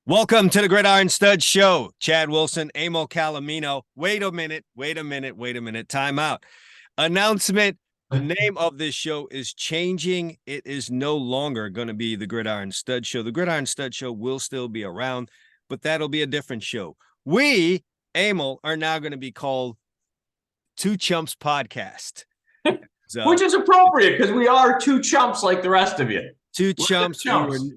Welcome to the GridironStuds Show. Chad Wilson, Emil, Calomino. Wait a minute. Time out. Announcement. The name of this show is changing. It is no longer going to be the GridironStuds Show. The GridironStuds Show will still be around, but that'll be a different show. We, Emil, are now going to be called Two Chumps Podcast. Which is appropriate because we are two chumps like the rest of you. Two chumps.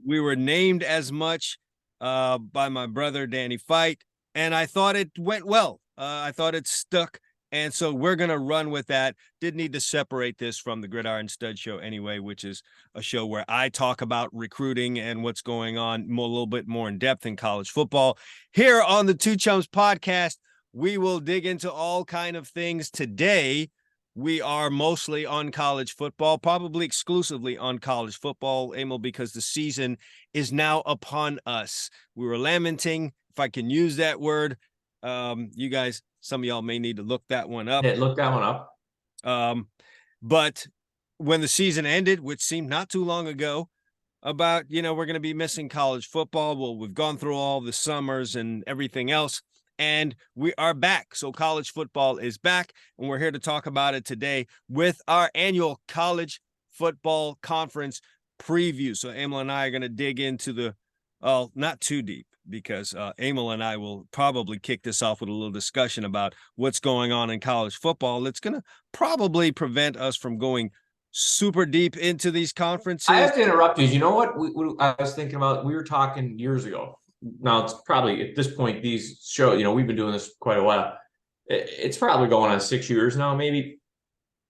We were named as much by my brother Danny Fight, and I thought it went well. I thought it stuck, and so we're gonna run with that. Did need to separate this from the GridironStuds Show anyway, which is a show where I talk about recruiting and what's going on a little bit more in depth in college football. Here on the Two Chumps Podcast, we will dig into all kind of things. Today we are mostly on college football, probably exclusively on college football, Emil, because the season is now upon us. We were lamenting, if I can use that word. You guys, some of y'all may need to look that one up. Yeah, look that one up. But when the season ended, which seemed not too long ago, about, we're going to be missing college football. Well, we've gone through all the summers and everything else, and we are back. So college football is back, and we're here to talk about it today with our annual college football conference preview. So Emil and I are going to dig into not too deep, because Emil and I will probably kick this off with a little discussion about what's going on in college football. It's going to probably prevent us from going super deep into these conferences. I have to interrupt you. You know what I was thinking about? We were talking years ago. Now, it's probably at this point, these shows, we've been doing this quite a while. It's probably going on 6 years now, maybe.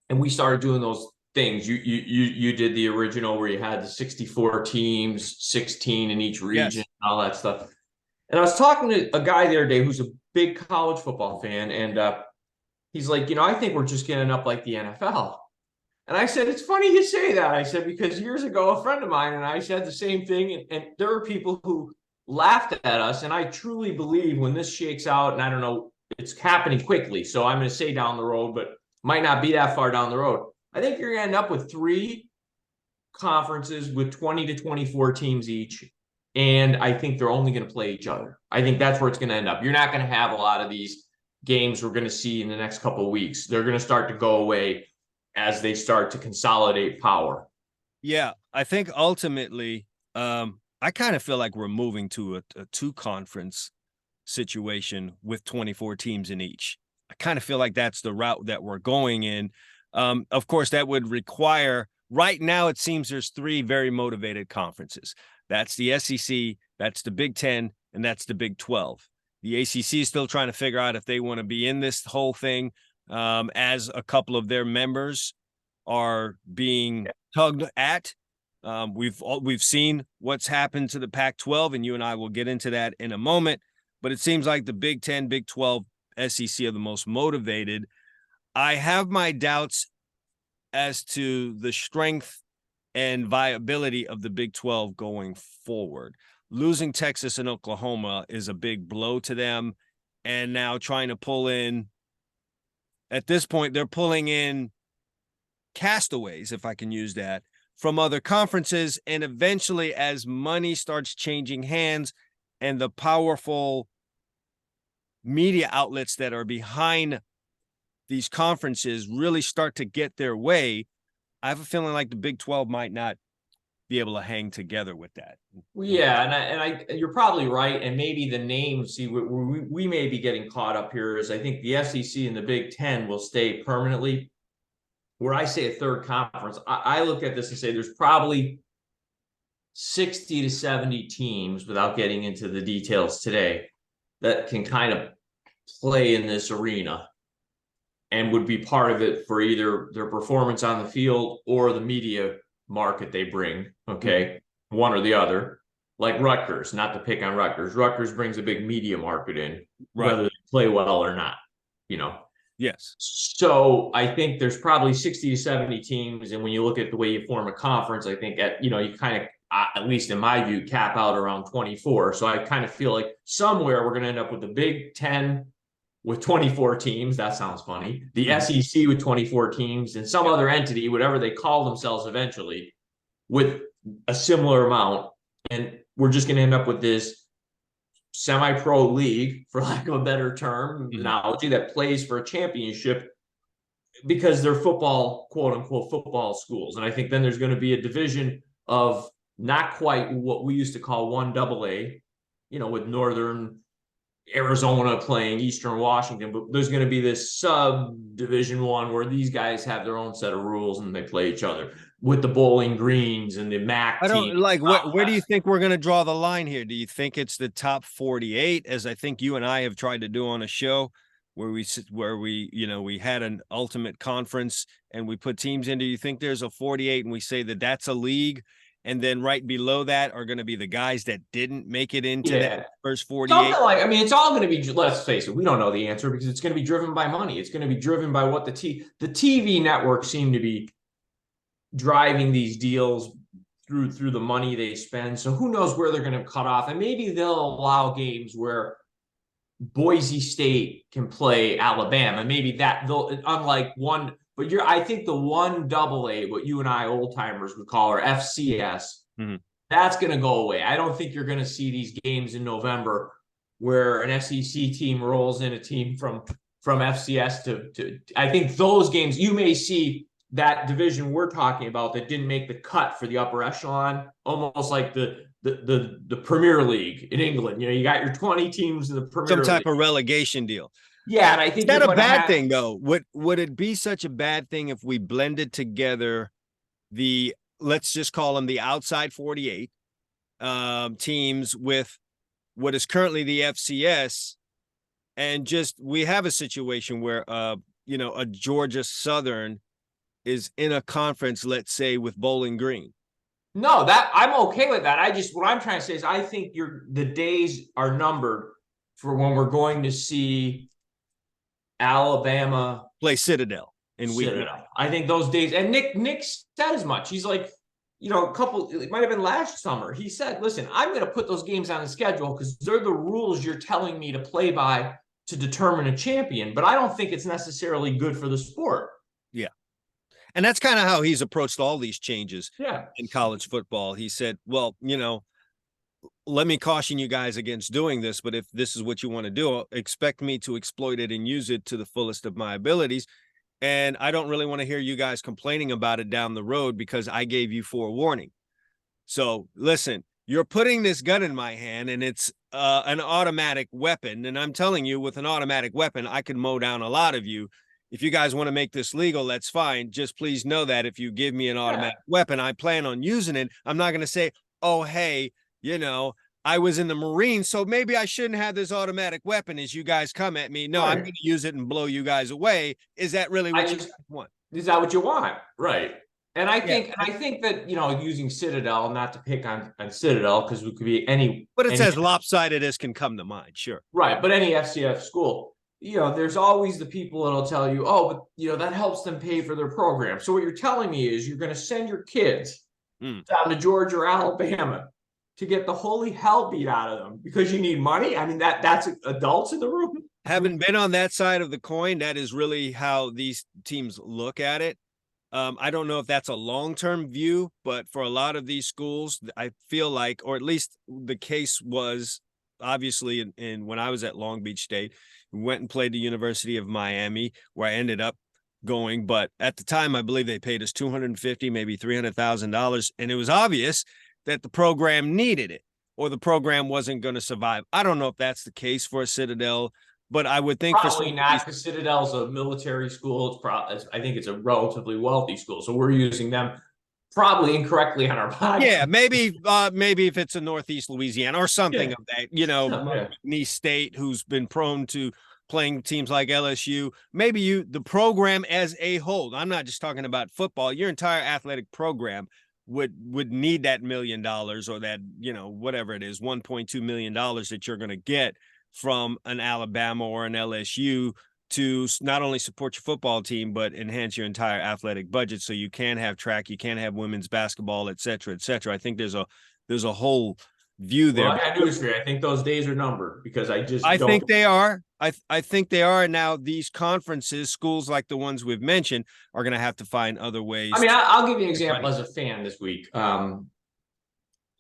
And we started doing those things. You did the original where you had the 64 teams, 16 in each region, yes, and all that stuff. And I was talking to a guy the other day who's a big college football fan. And he's like, I think we're just getting up like the NFL. And I said, it's funny you say that. I said, because years ago, a friend of mine and I said the same thing. And there were people who laughed at us, and I truly believe when this shakes out, and I don't know, it's happening quickly, so I'm going to say down the road, but might not be that far down the road. I think you're going to end up with 3 conferences with 20 to 24 teams each, and I think they're only going to play each other. I think that's where it's going to end up. You're not going to have a lot of these games we're going to see in the next couple of weeks. They're going to start to go away as they start to consolidate power. Yeah, I think ultimately, I kind of feel like we're moving to a 2-conference situation with 24 teams in each. I kind of feel like that's the route that we're going in. Of course, that would require, right now, it seems there's 3 very motivated conferences. That's the SEC, that's the Big Ten, and that's the Big 12. The ACC is still trying to figure out if they want to be in this whole thing, as a couple of their members are being tugged at. We've seen what's happened to the Pac-12, and you and I will get into that in a moment. But it seems like the Big 10, Big 12, SEC are the most motivated. I have my doubts as to the strength and viability of the Big 12 going forward. Losing Texas and Oklahoma is a big blow to them, and now trying to pull in, at this point, they're pulling in castaways, if I can use that, from other conferences. And eventually, as money starts changing hands and the powerful media outlets that are behind these conferences really start to get their way, I have a feeling like the Big 12 might not be able to hang together with that. Well, yeah, and you're probably right. And maybe the names, we may be getting caught up here, is I think the SEC and the Big 10 will stay permanently. Where I say a 3rd conference, I look at this and say there's probably 60 to 70 teams, without getting into the details today, that can kind of play in this arena and would be part of it for either their performance on the field or the media market they bring, okay? One or the other. Like Rutgers, not to pick on Rutgers. Rutgers brings a big media market in, right, whether they play well or not, Yes. So I think there's probably 60 to 70 teams. And when you look at the way you form a conference, I think you kind of, at least in my view, cap out around 24. So I kind of feel like somewhere we're going to end up with the Big 10 with 24 teams. That sounds funny. The SEC with 24 teams, and some other entity, whatever they call themselves eventually, with a similar amount. And we're just going to end up with this semi-pro league, for lack of a better term, analogy, that plays for a championship because they're football, quote unquote, football schools. And I think then there's going to be a division of not quite what we used to call 1AA, with Northern Arizona playing Eastern Washington, but there's going to be this subdivision one where these guys have their own set of rules and they play each other with the Bowling Greens and the MAC I don't team. like where do you think we're going to draw the line here? Do you think it's the top 48, as I think you and I have tried to do on a show where we had an ultimate conference and we put teams in? Do you think there's a 48 and we say that that's a league? And then right below that are going to be the guys that didn't make it into that first 48. It's all going to be, let's face it, we don't know the answer because it's going to be driven by money. It's going to be driven by what the TV networks seem to be driving these deals through the money they spend. So who knows where they're going to cut off. And maybe they'll allow games where Boise State can play Alabama. Maybe that they'll, unlike one, but I think the 1AA, what you and I old timers would call, or FCS, that's going to go away. I don't think you're going to see these games in November where an SEC team rolls in a team from FCS to I think those games, you may see that division we're talking about that didn't make the cut for the upper echelon, almost like the Premier League in England. You got your 20 teams in the Premier League. Some type of relegation deal. Yeah, and I think it's not a bad thing, though. Would it be such a bad thing if we blended together let's just call them the outside 48 teams with what is currently the FCS, and just we have a situation where a Georgia Southern is in a conference, let's say, with Bowling Green? No, that I'm okay with that. What I'm trying to say is I think the days are numbered for when we're going to see Alabama play Citadel in week 9. I think those days, and Nick said as much. He's like, it might have been last summer. He said, listen, I'm going to put those games on the schedule because they're the rules you're telling me to play by to determine a champion. But I don't think it's necessarily good for the sport. Yeah. And that's kind of how he's approached all these changes in college football. He said, well, let me caution you guys against doing this, but if this is what you want to do, expect me to exploit it and use it to the fullest of my abilities. And I don't really want to hear you guys complaining about it down the road because I gave you forewarning. So listen, you're putting this gun in my hand and it's an automatic weapon. And I'm telling you, with an automatic weapon, I can mow down a lot of you. If you guys want to make this legal, that's fine. Just please know that if you give me an automatic weapon, I plan on using it. I'm not going to say, oh, hey, I was in the Marines, so maybe I shouldn't have this automatic weapon as you guys come at me. No, I'm going to use it and blow you guys away. Is that really what you want? Is that what you want? Right. And I think that, using Citadel, not to pick on Citadel, because it could be any. But it's as lopsided as can come to mind, sure. Right. But any FCF school, there's always the people that'll tell you, oh, but, that helps them pay for their program. So what you're telling me is you're going to send your kids down to Georgia or Alabama to get the holy hell beat out of them because you need money. I mean, that's adults in the room. Having been on that side of the coin, that is really how these teams look at it. I don't know if that's a long-term view, but for a lot of these schools, I feel like, or at least the case was obviously in when I was at Long Beach State, we went and played the University of Miami, where I ended up going. But at the time, I believe they paid us $250,000, maybe $300,000. And it was obvious that the program needed it or the program wasn't going to survive. I don't know if that's the case for a Citadel, but I would think probably not, because Citadel's a military school. I think it's a relatively wealthy school. So we're using them probably incorrectly on our podcast. Yeah, maybe if it's a Northeast Louisiana or something of that, Nice State, who's been prone to playing teams like LSU, maybe the program as a whole, I'm not just talking about football, your entire athletic program would need that $1 million or that, whatever it is, $1.2 million that you're going to get from an Alabama or an LSU to not only support your football team, but enhance your entire athletic budget. So you can have track, you can have women's basketball, et cetera, et cetera. I think there's a whole view there. Well, I do agree. I think those days are numbered because I think they are. I think they are. Now these conferences, schools like the ones we've mentioned, are going to have to find other ways. I mean, I'll give you an example as a fan this week.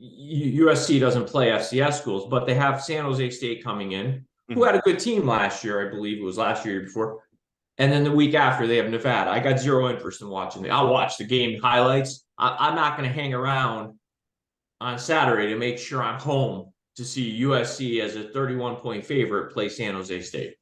USC doesn't play FCS schools, but they have San Jose State coming in, who had a good team last year. I believe it was last year before. And then the week after, they have Nevada. I got zero interest in watching it. I'll watch the game highlights. I'm not going to hang around on Saturday to make sure I'm home to see USC as a 31-point favorite play San Jose State.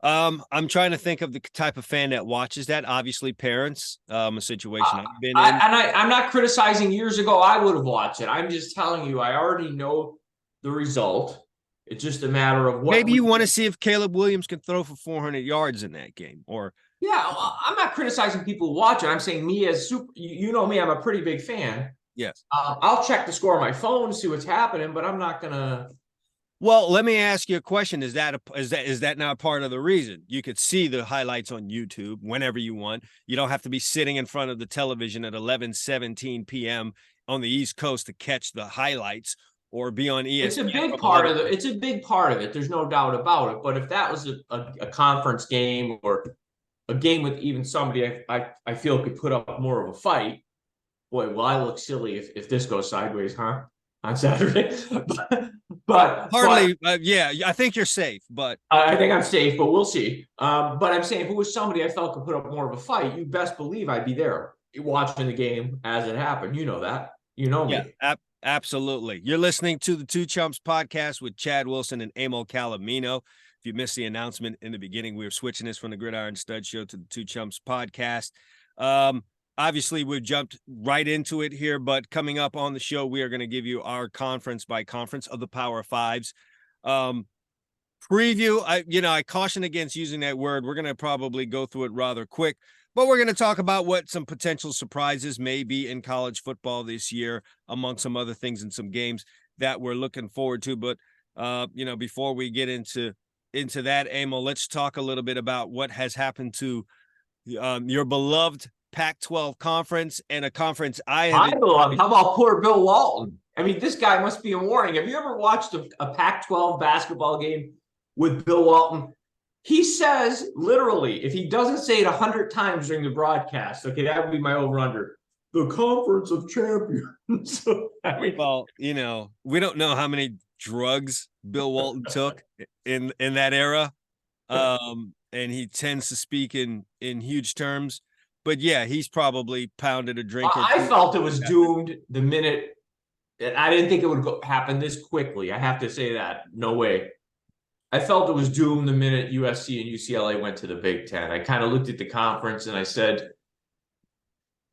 I'm trying to think of the type of fan that watches that. Obviously, parents, a situation I've been in. I'm not criticizing years ago. I would have watched it. I'm just telling you, I already know the result. It's just a matter of what. Maybe you want to see if Caleb Williams can throw for 400 yards in that game, or yeah. I'm not criticizing people who watch it. I'm saying me as you know me, I'm a pretty big fan. Yes. I'll check the score on my phone, see what's happening, but I'm not gonna. Well, let me ask you a question. Is that not part of the reason? You could see the highlights on YouTube whenever you want. You don't have to be sitting in front of the television at 11:17 p.m. on the East Coast to catch the highlights, or be on ESPN. It's a big part of it. It's a big part of it. There's no doubt about it. But if that was a conference game or a game with even somebody I feel could put up more of a fight, boy, will I look silly if this goes sideways, huh? On Saturday. but hardly, yeah, I think you're safe, but I think I'm safe, but we'll see. But I'm saying if it was somebody I felt could put up more of a fight, you best believe I'd be there watching the game as it happened. You know that. You know me. Yeah, absolutely. You're listening to the Two Chumps podcast with Chad Wilson and Emil Calomino. If you missed the announcement in the beginning, we were switching this from the GridironStuds Show to the Two Chumps podcast. Obviously, we've jumped right into it here, but coming up on the show, we are going to give you our conference by conference of the Power Fives. Preview, I caution against using that word. We're going to probably go through it rather quick, but we're going to talk about what some potential surprises may be in college football this year, among some other things and some games that we're looking forward to. But, before we get into that, Emil, let's talk a little bit about what has happened to your beloved Pac-12 conference, and a conference I love. How about poor Bill Walton? I mean, this guy must be a warning. Have you ever watched a Pac-12 basketball game with Bill Walton? He says, literally, if he doesn't say it 100 times during the broadcast, okay, that would be my over-under. The Conference of Champions. I mean, well, we don't know how many drugs Bill Walton took in that era, and he tends to speak in huge terms. But yeah, he's probably pounded a drink. I felt it was doomed the minute. I didn't think it would happen this quickly. I have to say that. No way. I felt it was doomed the minute USC and UCLA went to the Big Ten. I kind of looked at the conference and I said,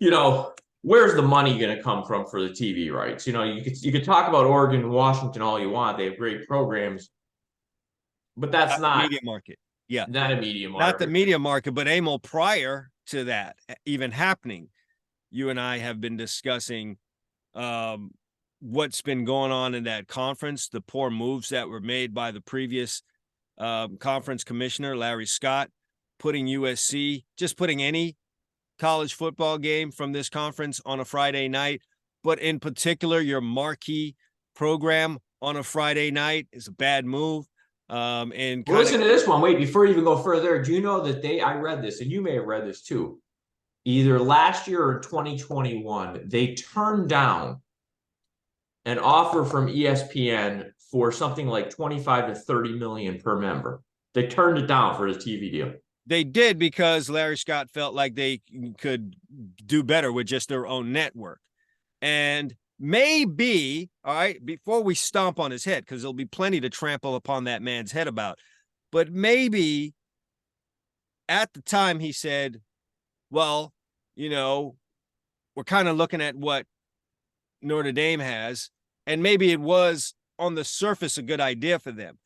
where's the money going to come from for the TV rights? You could talk about Oregon and Washington all you want. They have great programs, but that's not media market. Yeah, not a media market. Not the media market, but Emil, prior to that even happening, you and I have been discussing what's been going on in that conference, the poor moves that were made by the previous conference commissioner, Larry Scott, putting any college football game from this conference on a Friday night, but in particular, your marquee program on a Friday night is a bad move. Listen to this one. Wait, before you even go further, do you know that I read this, and you may have read this too, either last year or 2021, they turned down an offer from ESPN for something like 25 to 30 million per member. They turned it down for the TV deal. They did, because Larry Scott felt like they could do better with just their own network. And maybe, all right, before we stomp on his head, because there'll be plenty to trample upon that man's head about, but maybe at the time he said, well, we're kind of looking at what Notre Dame has, and maybe it was on the surface a good idea for them.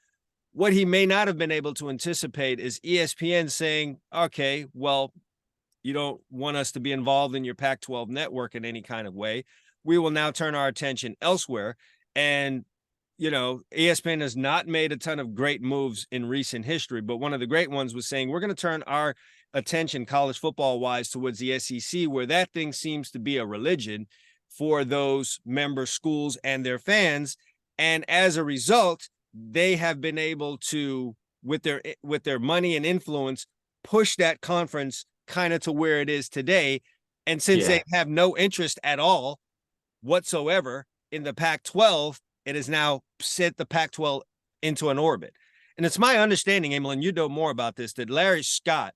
What he may not have been able to anticipate is ESPN saying, okay, well, you don't want us to be involved in your Pac-12 network in any kind of way. We will now turn our attention elsewhere. And, ESPN has not made a ton of great moves in recent history, but one of the great ones was saying, we're going to turn our attention college football wise towards the SEC, where that thing seems to be a religion for those member schools and their fans. And as a result, they have been able to, with their money and influence, push that conference kind of to where it is today. And since they have no interest at all whatsoever in the Pac-12, it has now set the Pac-12 into an orbit. And it's my understanding, Emil, and you know more about this, that Larry Scott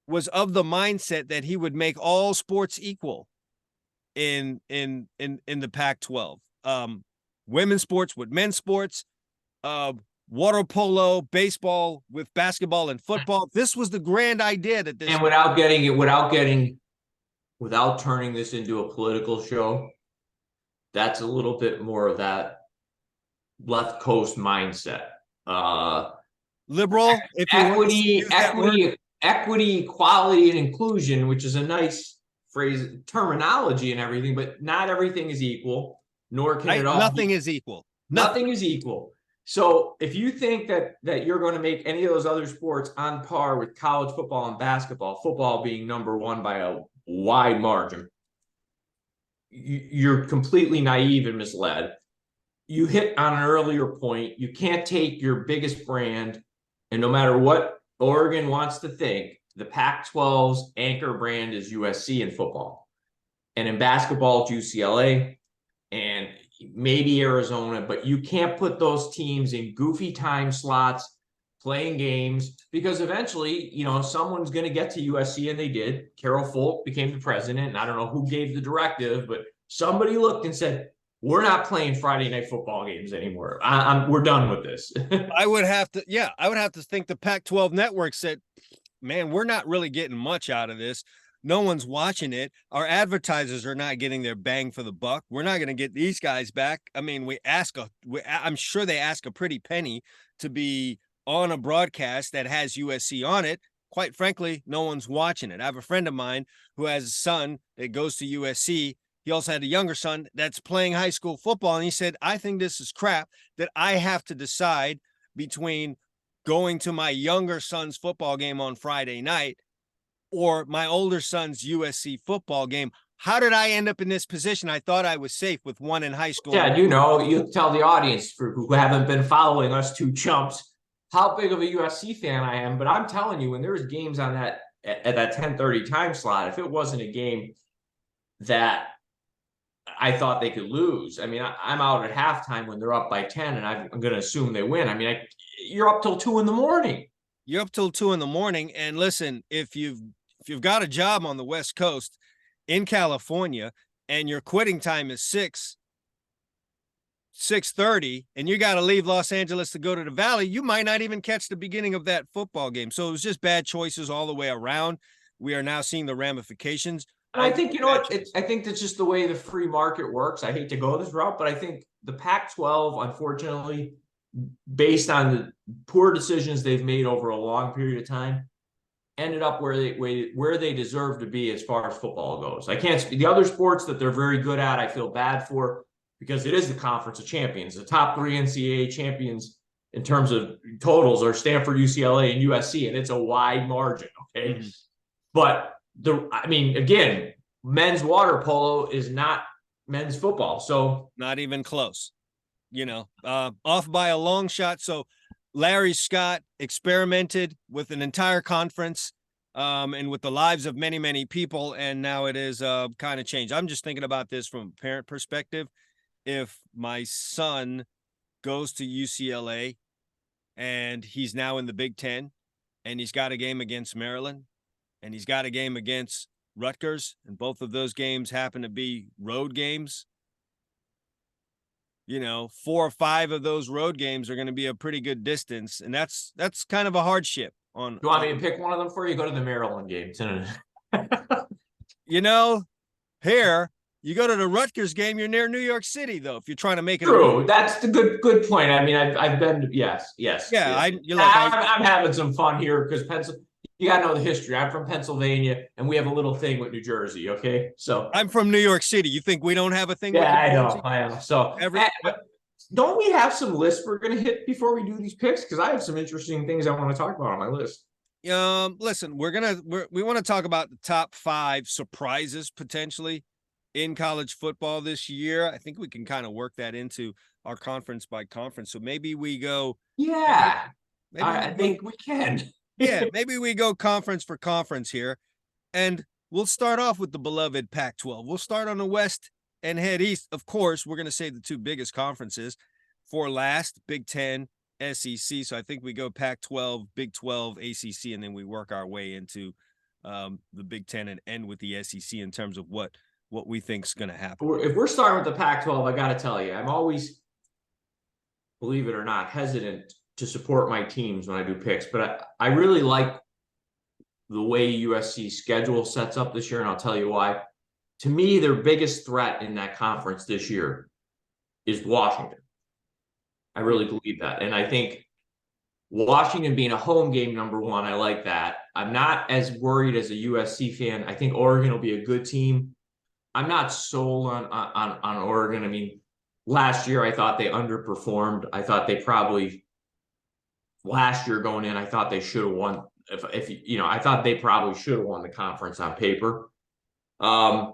was of the mindset that he would make all sports equal in the Pac-12. Women's sports with men's sports, water polo, baseball with basketball and football. This was the grand idea that this. And without turning this into a political show, that's a little bit more of that left coast mindset. Liberal, equity, equality, and inclusion, which is a nice phrase, terminology and everything, but not everything is equal, nor can it all. Nothing is equal. Nothing is equal. So if you think that you're going to make any of those other sports on par with college football and basketball, football being number one by a wide margin, you're completely naive and misled. You hit on an earlier point. You can't take your biggest brand, and no matter what Oregon wants to think, the Pac-12's anchor brand is USC in football. And in basketball, it's UCLA and maybe Arizona, but you can't put those teams in goofy time slots playing games, because eventually, someone's going to get to USC, and they did. Carol Folk became the president, and I don't know who gave the directive, but somebody looked and said, we're not playing Friday night football games anymore. We're done with this. I would have to think the Pac-12 network said, man, we're not really getting much out of this. No one's watching it. Our advertisers are not getting their bang for the buck. We're not going to get these guys back. I mean, I'm sure they ask a pretty penny to be on a broadcast that has USC on it. Quite frankly, no one's watching it. I have a friend of mine who has a son that goes to USC. He also had a younger son that's playing high school football. And he said, I think this is crap that I have to decide between going to my younger son's football game on Friday night or my older son's USC football game. How did I end up in this position? I thought I was safe with one in high school. Yeah, you tell the audience who haven't been following us two chumps how big of a USC fan I am. But I'm telling you, when there was games on that at that 10:30 time slot, if it wasn't a game that I thought they could lose, I mean, I'm out at halftime when they're up by 10, and I'm going to assume they win. I mean, you're up till 2 a.m. You're up till 2 a.m. And listen, if you've got a job on the West Coast in California and your quitting time is 6:30, and you got to leave Los Angeles to go to the Valley, you might not even catch the beginning of that football game. So it was just bad choices all the way around. We are now seeing the ramifications. And I think, I think that's just the way the free market works. I hate to go this route, but I think the Pac-12, unfortunately, based on the poor decisions they've made over a long period of time, ended up where they deserve to be as far as football goes. I can't speak the other sports that they're very good at. I feel bad for, because it is the Conference of Champions. The top 3 NCAA champions in terms of totals are Stanford, UCLA, and USC, and it's a wide margin. Okay, but again, men's water polo is not men's football, so not even close. Off by a long shot. So Larry Scott experimented with an entire conference and with the lives of many, many people, and now it is kind of changed. I'm just thinking about this from a parent perspective. If my son goes to UCLA and he's now in the Big Ten and he's got a game against Maryland and he's got a game against Rutgers, and both of those games happen to be road games, 4 or 5 of those road games are going to be a pretty good distance. And that's kind of a hardship on. You want me to pick one of them for you? Go to the Maryland game. Here, you go to the Rutgers game, you're near New York City, though, if you're trying to make it. True. That's the good point. I mean, I've been, yes. Yeah. Yes. I'm having some fun here because you got to know the history. I'm from Pennsylvania, and we have a little thing with New Jersey, okay? So I'm from New York City. You think we don't have a thing with New Jersey? I know. So don't we have some lists we're going to hit before we do these picks? Because I have some interesting things I want to talk about on my list. Listen, we want to talk about the top 5 surprises potentially in college football this year. I think we can kind of work that into our conference by conference. So maybe we go. Yeah, I think we can. Yeah, maybe we go conference for conference here, and we'll start off with the beloved Pac-12. We'll start on the West and head east. Of course, we're going to say the two biggest conferences for last: Big Ten, SEC. So I think we go Pac-12, Big 12, ACC, and then we work our way into the Big Ten and end with the SEC in terms of what we think is going to happen. If we're starting with the Pac-12, I got to tell you, I'm always, believe it or not, hesitant to support my teams when I do picks, but I really like the way USC's schedule sets up this year, and I'll tell you why. To me, their biggest threat in that conference this year is Washington. I really believe that. And I think Washington being a home game, number one, I like that. I'm not as worried as a USC fan. I think Oregon will be a good team. I'm not sold on Oregon. I mean, last year I thought they underperformed. I thought they probably last year going in, I thought they should have won. If you know, I thought they probably should have won the conference on paper. I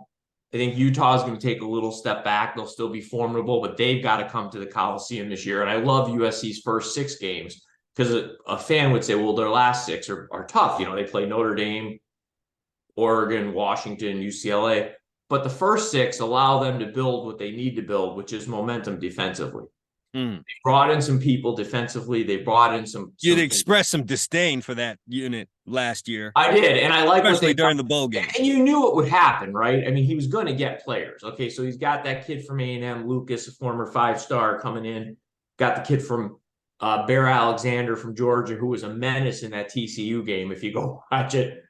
think Utah is going to take a little step back. They'll still be formidable, but they've got to come to the Coliseum this year. And I love USC's first 6 games because a fan would say, well, their last 6 are tough. You know, they play Notre Dame, Oregon, Washington, UCLA. But the first 6 allow them to build what they need to build, which is momentum defensively. They brought in some people defensively. They brought in some. You'd express some disdain for that unit last year. I did, and I like especially during the bowl game. And you knew it would happen, right? I mean, he was going to get players. Okay, so he's got that kid from A&M, Lucas, a former 5-star, coming in. Got the kid from Bear Alexander from Georgia, who was a menace in that TCU game. If you go watch it.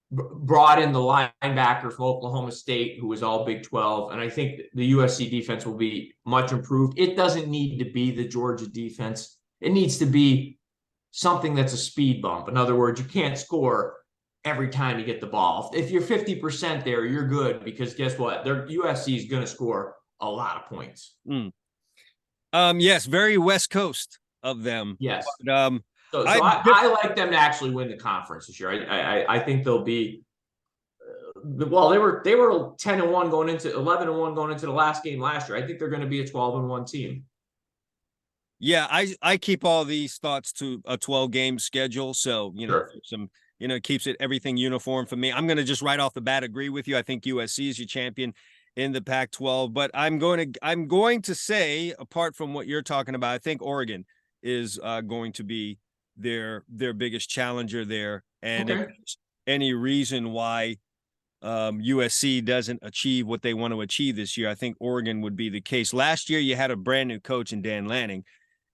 Brought in the linebacker from Oklahoma State, who was all Big 12. And I think the USC defense will be much improved. It doesn't need to be the Georgia defense. It needs to be something that's a speed bump. In other words, you can't score every time you get the ball. If you're 50% there, you're good, because guess what? USC is going to score a lot of points. Yes, very West Coast of them. Yes. But, So I like them to actually win the conference this year. I think they'll be well. They were 10-1 going into 11-1 going into the last game last year. I think they're going to be a 12-1 team. Yeah, I keep all these thoughts to a 12-game schedule, so it keeps everything uniform for me. I'm going to just right off the bat agree with you. I think USC is your champion in the Pac-12, but I'm going to say, apart from what you're talking about, I think Oregon is going to be their biggest challenger there. And if there's any reason why USC doesn't achieve what they want to achieve this year, I think Oregon would be the case. Last year, you had a brand new coach in Dan Lanning,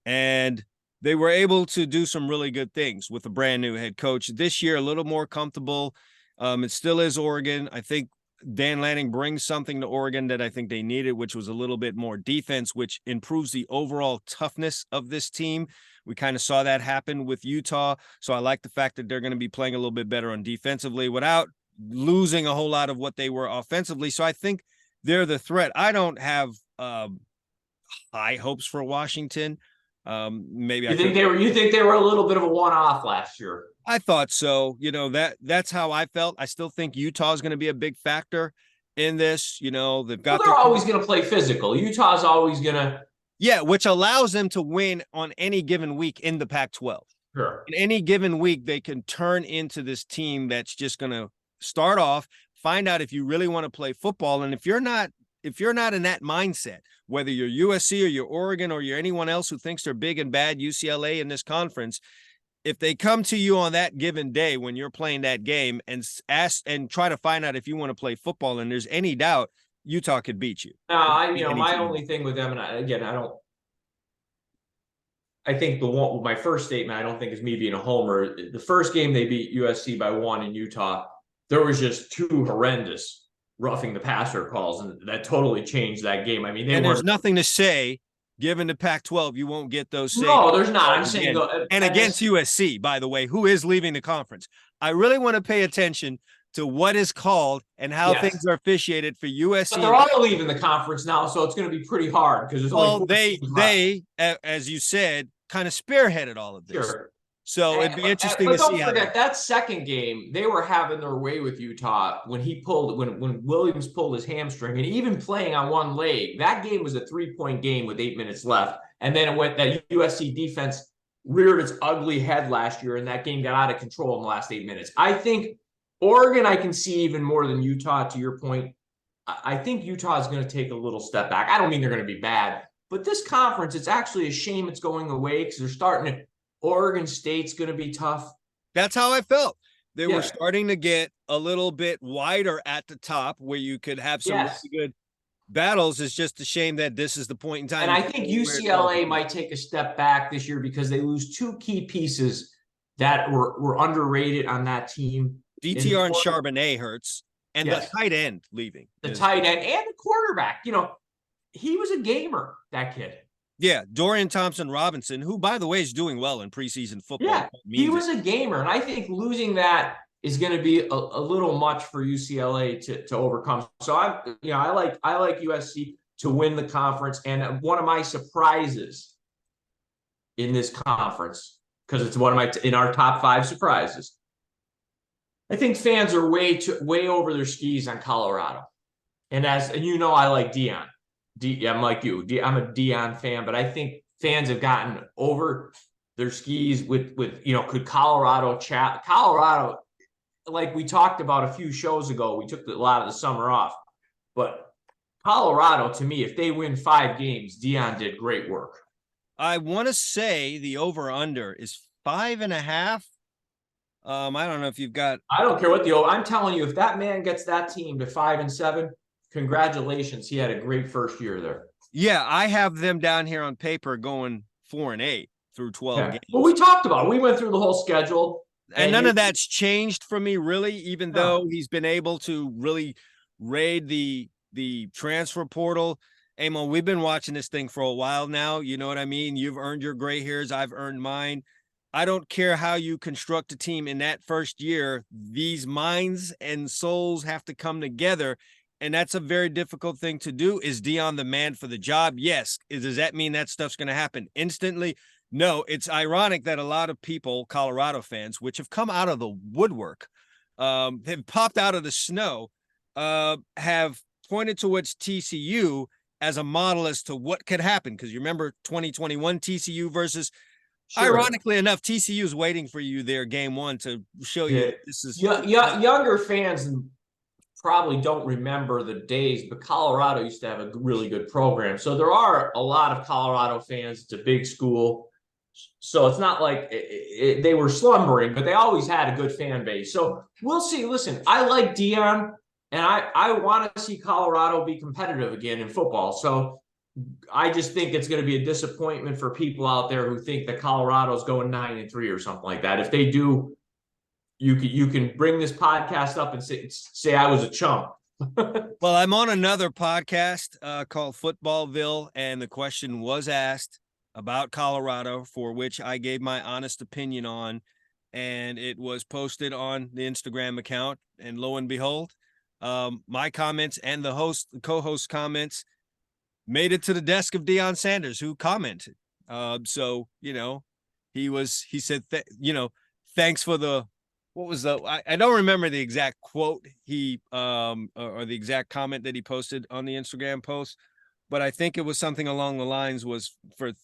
and they were able to do some really good things with a brand new head coach. This year, a little more comfortable. It still is Oregon. I think Dan Lanning brings something to Oregon that I think they needed, which was a little bit more defense, which improves the overall toughness of this team. We kind of saw that happen with Utah. So I like the fact that they're going to be playing a little bit better on defensively without losing a whole lot of what they were offensively. So I think they're the threat. I don't have high hopes for Washington. Maybe you think they were a little bit of a one-off last year. I thought so. That's how I felt. I still think Utah is going to be a big factor in this. They've got. They're always going to play physical. Utah's always going to. Yeah, which allows them to win on any given week in the Pac-12. Sure. In any given week, they can turn into this team that's just going to start off, find out if you really want to play football, and if you're not in that mindset, whether you're USC or you're Oregon or you're anyone else who thinks they're big and bad, UCLA in this conference. If they come to you on that given day when you're playing that game and ask and try to find out if you want to play football, and there's any doubt, Utah could beat you. No, my only thing with them, and I think my first statement, I don't think is me being a homer. The first game they beat USC by 1 in Utah, there was just 2 horrendous roughing the passer calls, and that totally changed that game. I mean, there's nothing to say. Given the Pac-12, you won't get those. No, there's not. I'm saying, and against USC, by the way, who is leaving the conference. I really want to pay attention to what is called and how things are officiated for USC. But they're all leaving the conference now, so it's going to be pretty hard because they, as you said, kind of spearheaded all of this. Sure. So it'd be interesting to see. Don't forget that second game, they were having their way with Utah when Williams pulled his hamstring, and even playing on one leg. That game was a 3-point game with 8 minutes left, and then that USC defense reared its ugly head last year, and that game got out of control in the last 8 minutes. I think Oregon, I can see even more than Utah. To your point, I think Utah is going to take a little step back. I don't mean they're going to be bad, but this conference, it's actually a shame it's going away because they're starting to. Oregon State's going to be tough. That's how I felt. They were starting to get a little bit wider at the top where you could have some really good battles. It's just a shame that this is the point in time. And I think UCLA might take a step back this year because they lose two key pieces that were underrated on that team. DTR and Charbonnet hurts. And the tight end leaving. The tight end and the quarterback. You know, he was a gamer, that kid. Yeah, Dorian Thompson-Robinson, who, by the way, is doing well in preseason football. Yeah, he was a gamer, and I think losing that is going to be a little much for UCLA to overcome. So I like USC to win the conference, and one of my surprises in this conference, because it's one of in our top 5 surprises. I think fans are way over their skis on Colorado, and you know, I like Deion. I'm like you. I'm a Deion fan, but I think fans have gotten over their skis with could Colorado Colorado, like we talked about a few shows ago, we took a lot of the summer off, but Colorado, to me, if they win 5 games, Deion did great work. I want to say the over-under is 5.5. I don't know if you've got. I don't care what I'm telling you, if that man gets that team to 5-7. Congratulations. He had a great first year there. Yeah, I have them down here on paper going 4-8 through 12 games. Well, we talked about it. We went through the whole schedule. And none of that's changed for me, really, even though he's been able to really raid the transfer portal. Emil, we've been watching this thing for a while now. You know what I mean? You've earned your gray hairs. I've earned mine. I don't care how you construct a team in that first year. These minds and souls have to come together. And that's a very difficult thing to do. Is Deion the man for the job? Yes. Does that mean that stuff's going to happen instantly? No. It's ironic that a lot of people, Colorado fans, which have come out of the woodwork, have popped out of the snow, have pointed towards TCU as a model as to what could happen. Because you remember 2021 TCU versus, ironically enough, TCU is waiting for you there game 1 to show you that this is younger fans probably don't remember the days, but Colorado used to have a really good program. So there are a lot of Colorado fans. It's a big school. So it's not like they were slumbering, but they always had a good fan base. So we'll see. Listen, I like Deion, and I want to see Colorado be competitive again in football. So I just think it's going to be a disappointment for people out there who think that Colorado's going 9-3 or something like that. If they do, you can bring this podcast up and say I was a chump. Well, I'm on another podcast called Footballville, and the question was asked about Colorado, for which I gave my honest opinion on, and it was posted on the Instagram account. And lo and behold, my comments and the co-host comments made it to the desk of Deion Sanders, who commented. So, he said, thanks for the. What was I don't remember the exact quote he or the exact comment that he posted on the Instagram post, but I think it was something along the lines was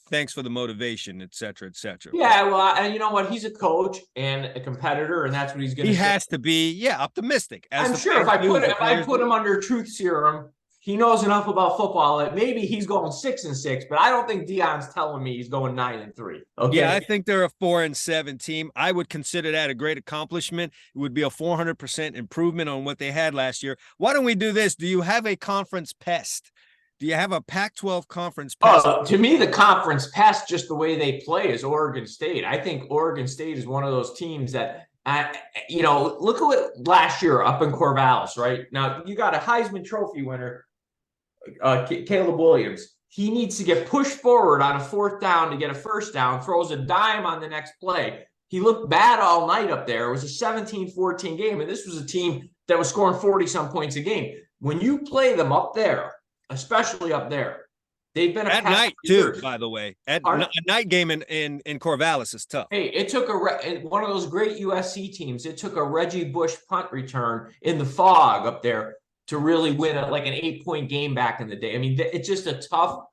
thanks for the motivation, et cetera, et cetera. Yeah, well, and you know what? He's a coach and a competitor, and that's what he's going to. He has to be, optimistic. I'm sure if I put him under truth serum, he knows enough about football that maybe he's going 6-6, but I don't think Deion's telling me he's going 9-3. Okay. Yeah, I think they're a 4-7 team. I would consider that a great accomplishment. It would be a 400% improvement on what they had last year. Why don't we do this? Do you have a conference pest? Do you have a Pac-12 conference pest? To me, the conference pest, just the way they play, is Oregon State. I think Oregon State is one of those teams that, look at what last year up in Corvallis, right? Now, you got a Heisman Trophy winner, Caleb Williams. He needs to get pushed forward on a 4th down to get a first down, throws a dime on the next play. He looked bad all night up there. It was a 17-14 game, and this was a team that was scoring 40-some points a game. When you play them up there, especially up there, they've been at night too, by the way. A night game in Corvallis is tough. Hey, it took one of those great USC teams. It took a Reggie Bush punt return in the fog up there to really win an 8-point game back in the day. I mean, it's just a tough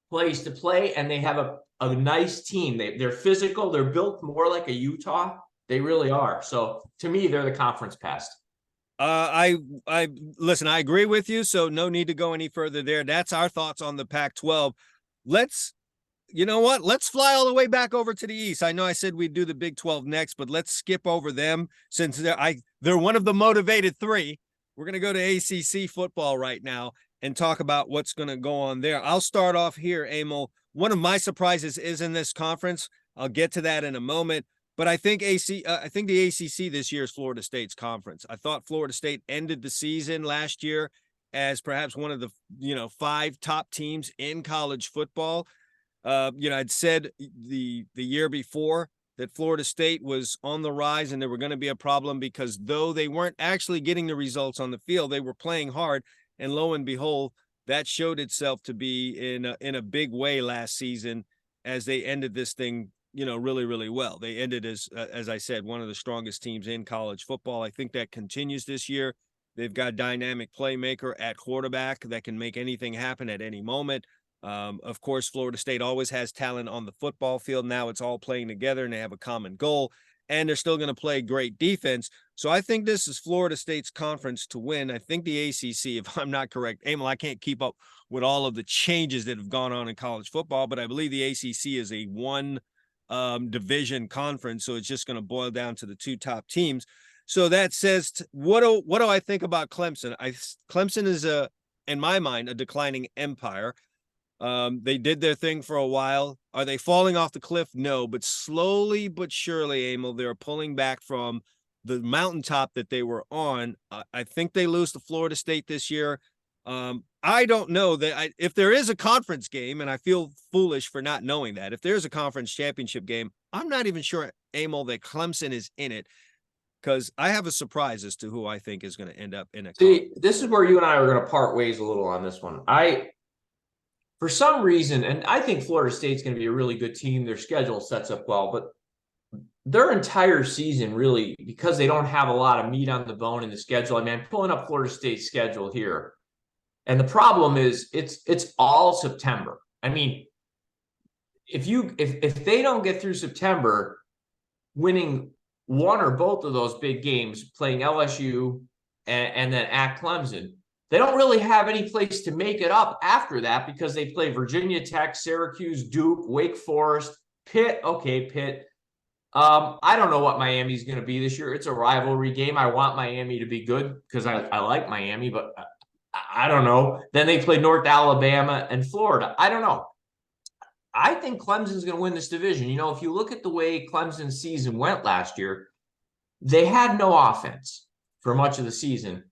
place to play, and they have a nice team. They're physical. They're built more like a Utah. They really are. So to me, they're the conference pest. I listen. I agree with you. So no need to go any further there. That's our thoughts on the Pac-12. You know what? Let's fly all the way back over to the East. I know I said we'd do the Big 12 next, but let's skip over them since they're one of the motivated three. We're gonna go to ACC football right now and talk about what's gonna go on there. I'll start off here, Emil. One of my surprises is in this conference. I'll get to that in a moment. But I think I think the ACC this year is Florida State's conference. I thought Florida State ended the season last year as perhaps one of the 5 top teams in college football. I'd said the year before that Florida State was on the rise and there were going to be a problem because though they weren't actually getting the results on the field, they were playing hard, and lo and behold, that showed itself to be in a big way last season as they ended this thing really, really well. They ended as I said, one of the strongest teams in college football. I think that continues this year. They've got a dynamic playmaker at quarterback that can make anything happen at any moment. Of course, Florida State always has talent on the football field. Now it's all playing together and they have a common goal, and they're still going to play great defense. So I think this is Florida State's conference to win. I think the ACC, if I'm not correct, Emil, I can't keep up with all of the changes that have gone on in college football, but I believe the ACC is a one division conference. So it's just going to boil down to the 2 top teams. So that says, what do I think about Clemson? Clemson is in my mind, a declining empire. They did their thing for a while. Are they falling off the cliff? No, but slowly but surely, Emil, they're pulling back from the mountaintop that they were on. I think they lose to Florida State this year. I don't know that if there is a conference game, and I feel foolish for not knowing that, if there's a conference championship game, I'm not even sure, Emil, that Clemson is in it, because I have a surprise as to who I think is going to end up in a See, this is where you and I are going to part ways a little on this one. For some reason, and I think Florida State's going to be a really good team. Their schedule sets up well, but their entire season really, because they don't have a lot of meat on the bone in the schedule. I mean, I'm pulling up Florida State's schedule here, and the problem is it's all September. I mean, if they don't get through September, winning one or both of those big games, playing LSU and then at Clemson, they don't really have any place to make it up after that because they play Virginia Tech, Syracuse, Duke, Wake Forest, Pitt. Okay, Pitt. I don't know what Miami's going to be this year. It's a rivalry game. I want Miami to be good because I like Miami, but I don't know. Then they play North Alabama and Florida. I don't know. I think Clemson's going to win this division. If you look at the way Clemson's season went last year, they had no offense for much of the season.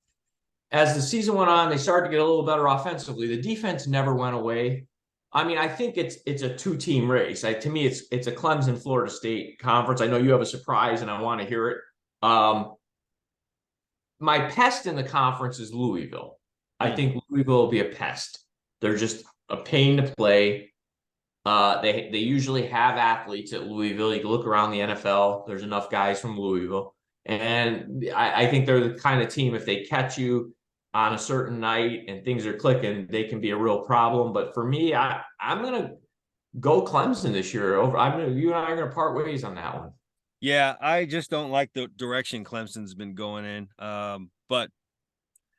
As the season went on, they started to get a little better offensively. The defense never went away. I mean, I think it's a 2-team race. To me, it's a Clemson Florida State conference. I know you have a surprise, and I want to hear it. My pest in the conference is Louisville. I think Louisville will be a pest. They're just a pain to play. They usually have athletes at Louisville. You can look around the NFL. There's enough guys from Louisville, and I think they're the kind of team, if they catch you on a certain night and things are clicking, they can be a real problem. But for me, I'm going to go Clemson this year. You and I are going to part ways on that one. Yeah, I just don't like the direction Clemson's been going in. But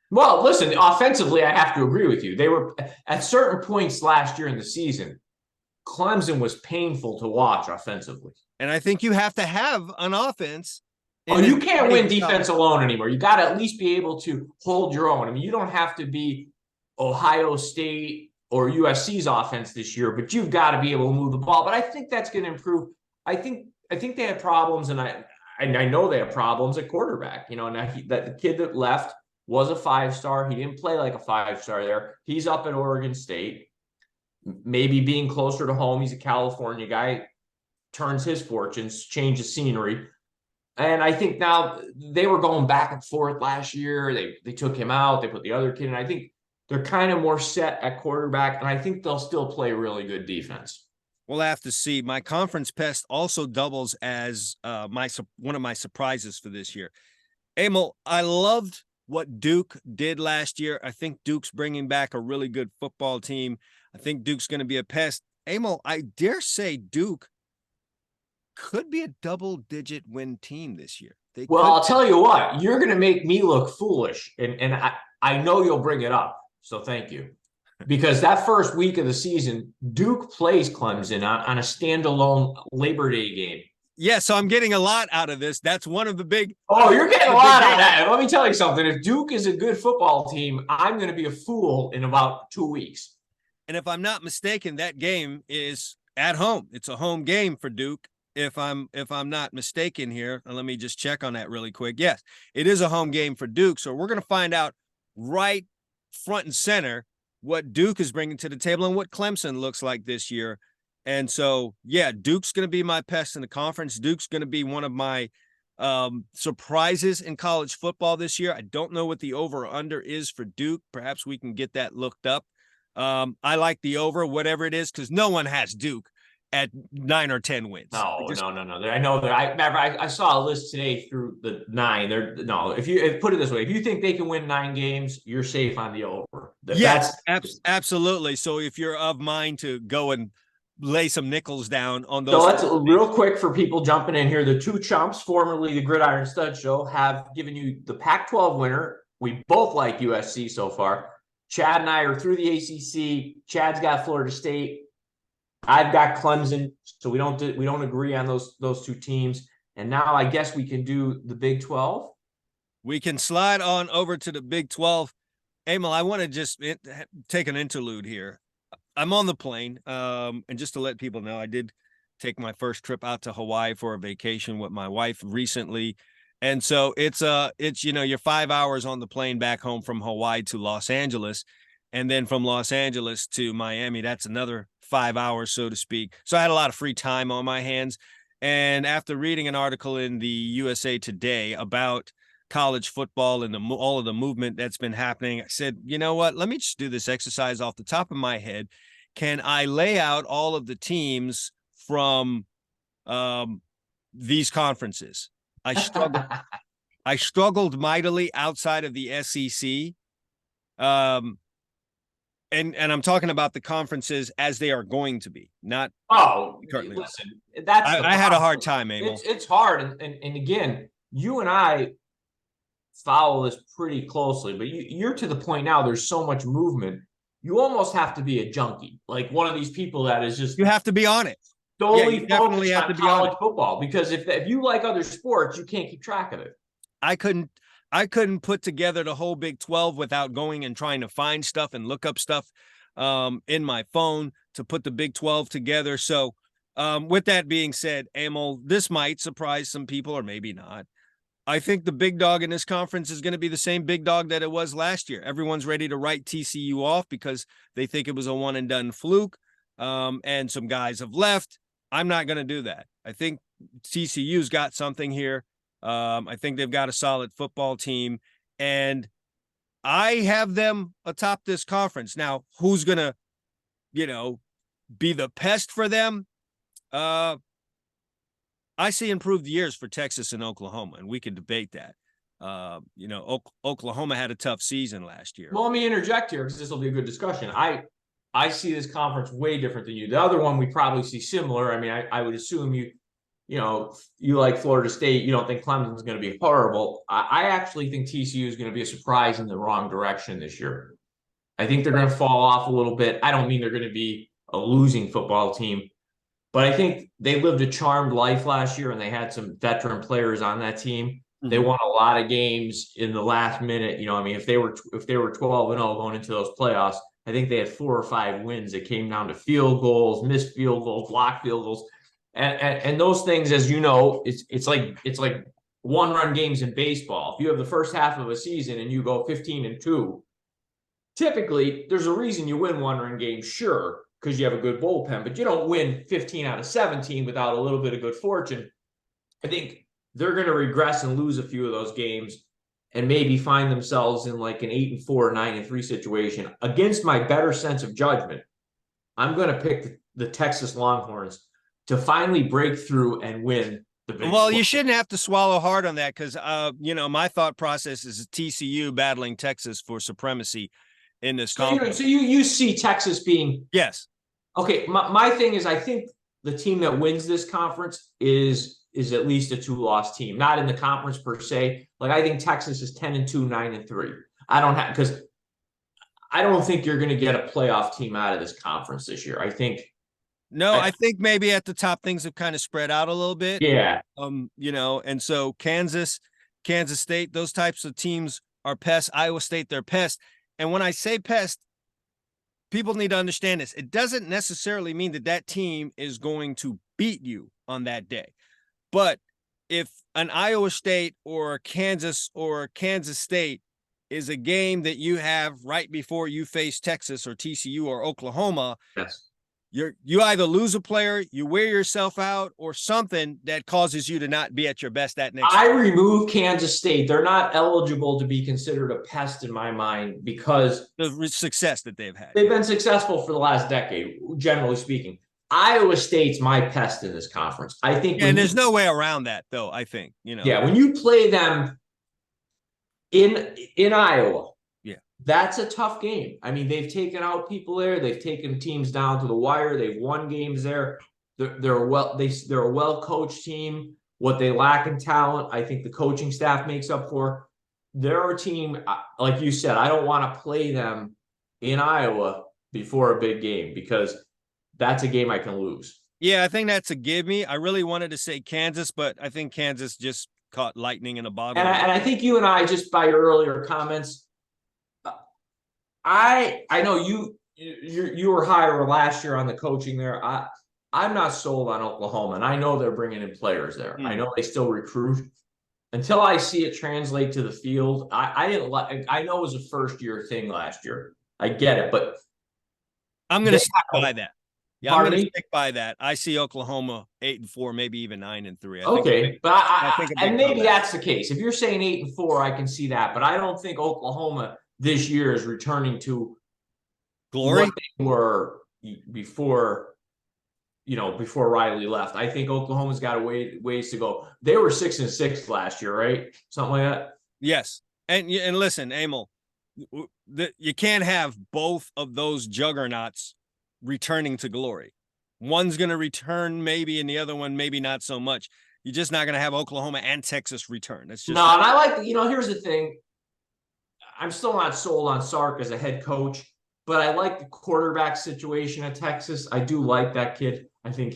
well, listen, offensively, I have to agree with you. They were at certain points last year in the season, Clemson was painful to watch offensively. And I think you have to have an offense. You can't win defense alone anymore. You got to at least be able to hold your own. I mean, you don't have to be Ohio State or USC's offense this year, but you've got to be able to move the ball. But I think that's going to improve. I think they had problems, and I know they have problems at quarterback. Now that the kid that left was a 5-star. He didn't play like a 5-star there. He's up at Oregon State. Maybe being closer to home, he's a California guy, turns his fortunes, changes scenery. And I think now they were going back and forth last year. They took him out. They put the other kid in. I think they're kind of more set at quarterback, and I think they'll still play really good defense. We'll have to see. My conference pest also doubles as one of my surprises for this year. Emil, I loved what Duke did last year. I think Duke's bringing back a really good football team. I think Duke's going to be a pest. Emil, I dare say Duke could be a double-digit win team this year. They Well, could. I'll tell you what, you're going to make me look foolish, and I know you'll bring it up. So thank you. Because that first week of the season, Duke plays Clemson on a standalone Labor Day game. Yeah, so I'm getting a lot out of this. That's one of the big. Oh, you're getting a lot out of that. Let me tell you something. If Duke is a good football team, I'm going to be a fool in about 2 weeks. And if I'm not mistaken, that game is at home. It's a home game for Duke. If I'm not mistaken here, let me just check on that really quick. Yes, it is a home game for Duke. So we're going to find out right front and center what Duke is bringing to the table and what Clemson looks like this year. And so, yeah, Duke's going to be my pest in the conference. Duke's going to be one of my surprises in college football this year. I don't know what the over or under is for Duke. Perhaps we can get that looked up. I like the over, whatever it is, because no one has Duke at 9 or 10 wins. No. I know that. I saw a list today through the 9. If put it this way, if you think they can win 9 games, you're safe on the over. Yes, absolutely. So if you're of mind to go and lay some nickels down on those. So let's real quick for people jumping in here. The two chumps, formerly the GridironStuds Show, have given you the Pac-12 winner. We both like USC so far. Chad and I are through the ACC. Chad's got Florida State. I've got Clemson. So we don't agree on those two teams. And now I guess we can do the Big 12. We can slide on over to the Big 12. Emil, I want to just take an interlude here. I'm on the plane, and just to let people know, I did take my first trip out to Hawaii for a vacation with my wife recently. And so it's you're 5 hours on the plane back home from Hawaii to Los Angeles, and then from Los Angeles to Miami. That's another 5 hours, so to speak. So I had a lot of free time on my hands. And after reading an article in the USA Today about college football and all of the movement that's been happening, I said, you know what? Let me just do this exercise off the top of my head. Can I lay out all of the teams from these conferences? I struggled mightily outside of the SEC. And I'm talking about the conferences as they are going to be, not currently. Listen, I had a hard time, Emil. It's hard, and again, you and I follow this pretty closely, but you're to the point now. There's so much movement. You almost have to be a junkie, like one of these people that is just. You have to be on it. Solely focused on college football, because if you like other sports, you can't keep track of it. I couldn't put together the whole Big 12 without going and trying to find stuff and look up stuff in my phone to put the Big 12 together. So with that being said, Emil, this might surprise some people or maybe not. I think the big dog in this conference is going to be the same big dog that it was last year. Everyone's ready to write TCU off because they think it was a one and done fluke. And some guys have left. I'm not going to do that. I think TCU's got something here. I think they've got a solid football team, and I have them atop this conference. Now, who's going to, be the pest for them? I see improved years for Texas and Oklahoma, and we can debate that. Oklahoma had a tough season last year. Well, let me interject here because this will be a good discussion. I see this conference way different than you. The other one we probably see similar. I mean, I would assume you like Florida State. You don't think Clemson's going to be horrible. I actually think TCU is going to be a surprise in the wrong direction this year. I think they're going to fall off a little bit. I don't mean they're going to be a losing football team, but I think they lived a charmed life last year, and they had some veteran players on that team. Mm-hmm. They won a lot of games in the last minute. If they were 12-0 going into those playoffs, I think they had 4 or 5 wins. It came down to field goals, missed field goals, blocked field goals, and those things, as you know, it's like one-run games in baseball. If you have the first half of a season and you go 15-2, typically there's a reason you win one-run games, sure, because you have a good bullpen, but you don't win 15 out of 17 without a little bit of good fortune. I think they're going to regress and lose a few of those games and maybe find themselves in like an 8-4, 9-3 situation. Against my better sense of judgment, I'm going to pick the Texas Longhorns to finally break through and win the Big 12. You shouldn't have to swallow hard on that because, my thought process is TCU battling Texas for supremacy in this conference. So you see Texas being. Yes. Okay, my thing is I think the team that wins this conference is at least a 2-loss team, not in the conference per se. Like I think Texas is 10-2, 9-3. Because I don't think you're going to get a playoff team out of this conference this year. I think maybe at the top things have kind of spread out a little bit. Yeah. And so Kansas State, those types of teams are pests. Iowa State, they're pests. And when I say pest, people need to understand this. It doesn't necessarily mean that team is going to beat you on that day. But if an Iowa State or Kansas State is a game that you have right before you face Texas or TCU or Oklahoma, yes, you either lose a player, you wear yourself out, or something that causes you to not be at your best that next I remove Kansas State. They're not eligible to be considered a pest in my mind because the success that they've had. They've been successful for the last decade, generally speaking. Iowa State's my pest in this conference. I think, and there's no way around that, though. I think Yeah, when you play them in Iowa, that's a tough game. I mean, they've taken out people there. They've taken teams down to the wire. They've won games there. They're a well-coached team. What they lack in talent, I think the coaching staff makes up for. They're a team, like you said, I don't want to play them in Iowa before a big game because that's a game I can lose. Yeah, I think that's a give me. I really wanted to say Kansas, but I think Kansas just caught lightning in a bottle. And I think you and I, just by your earlier comments, I know you were higher last year on the coaching there. I'm not sold on Oklahoma, and I know they're bringing in players there. I know they still recruit. Until I see it translate to the field, I didn't like. I know it was a first-year thing last year. I get it, but I'm going to stick by that. Yeah, I'm going to stick by that. I see Oklahoma 8-4, maybe even 9-3. Okay, but I think maybe that's the case. If you're saying 8-4, I can see that, but I don't think Oklahoma this year is returning to glory what they were before Riley left. I think Oklahoma's got a ways to go. They were 6-6 last year, right? Something like that. Yes, and listen, Emil, you can't have both of those juggernauts returning to glory. One's going to return maybe, and the other one maybe not so much. You're just not going to have Oklahoma and Texas return. That's just no. And I like, here's the thing. I'm still not sold on Sark as a head coach, but I like the quarterback situation at Texas. I do like that kid. I think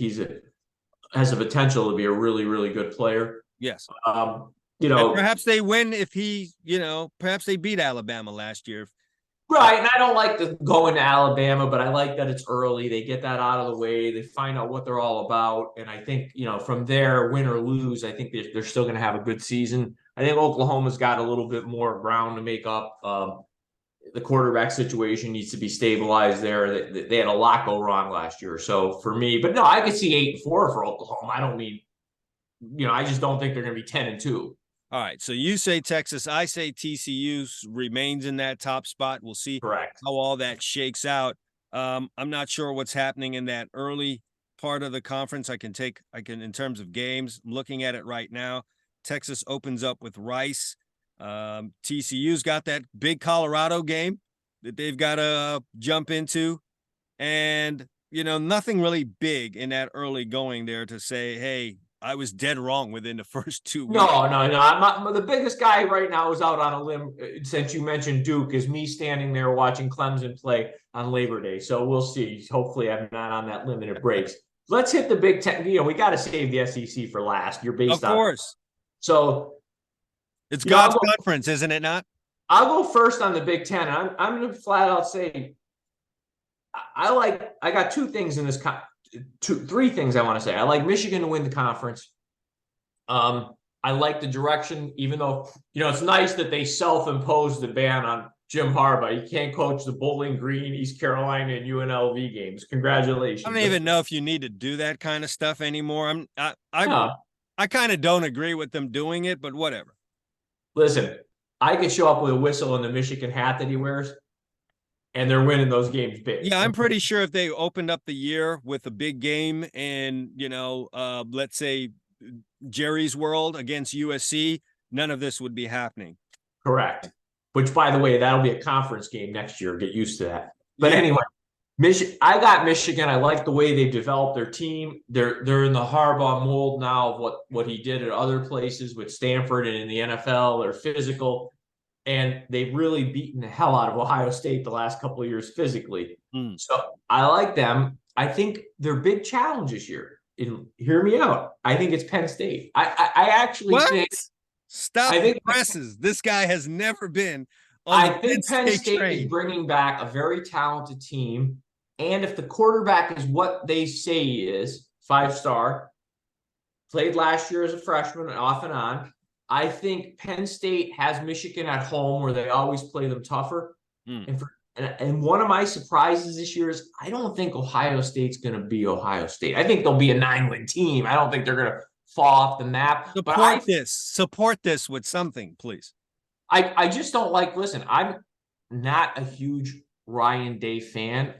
has the potential to be a really, really good player. Yes. And perhaps they win if perhaps they beat Alabama last year. Right. And I don't like to go into Alabama, but I like that it's early. They get that out of the way. They find out what they're all about. And I think, from there, win or lose, I think they're still going to have a good season. I think Oklahoma's got a little bit more ground to make up. The quarterback situation needs to be stabilized there. They had a lot go wrong last year. So for me, but no, I could see 8-4 for Oklahoma. I don't mean, I just don't think they're going to be 10-2. All right. So you say Texas, I say TCU remains in that top spot. We'll see Correct. how all that shakes out. I'm not sure what's happening in that early part of the conference. I can in terms of games, I'm looking at it right now. Texas opens up with Rice. TCU's got that big Colorado game that they've got to jump into. And, nothing really big in that early going there to say, hey, I was dead wrong within the first 2 weeks. No. I'm not. The biggest guy right now is out on a limb, since you mentioned Duke, is me standing there watching Clemson play on Labor Day. So we'll see. Hopefully I'm not on that limb and it breaks. Let's hit the Big Ten. We got to save the SEC for last. You're based on. Of course. So it's God's conference, isn't it not? I'll go first on the Big Ten. I'm going to flat out say I got two things in this three things I want to say. I like Michigan to win the conference. I like the direction, even though, it's nice that they self-imposed the ban on Jim Harbaugh. He can't coach the Bowling Green, East Carolina, and UNLV games. Congratulations. I don't even know if you need to do that kind of stuff anymore. I kind of don't agree with them doing it, but whatever. Listen, I could show up with a whistle and the Michigan hat that he wears, and they're winning those games big. Yeah, I'm pretty sure if they opened up the year with a big game and, let's say Jerry's World against USC, none of this would be happening. Correct. Which, by the way, that'll be a conference game next year. Get used to that. But anyway, I got Michigan. I like the way they've developed their team. They're in the Harbaugh mold now of what he did at other places with Stanford and in the NFL. They're physical, and they've really beaten the hell out of Ohio State the last couple of years physically. So I like them. I think their big challenge this year. Hear me out. I think it's Penn State. I actually think. Stop the presses. This guy has never been on the Penn State is bringing back a very talented team. And if the quarterback is what they say he is, 5-star, played last year as a freshman off and on, I think Penn State has Michigan at home where they always play them tougher. And one of my surprises this year is I don't think Ohio State's going to be Ohio State. I think they'll be a 9-win team. I don't think they're going to fall off the map. Support this with something, please. I just don't like, listen, I'm not a huge Ryan Day fan.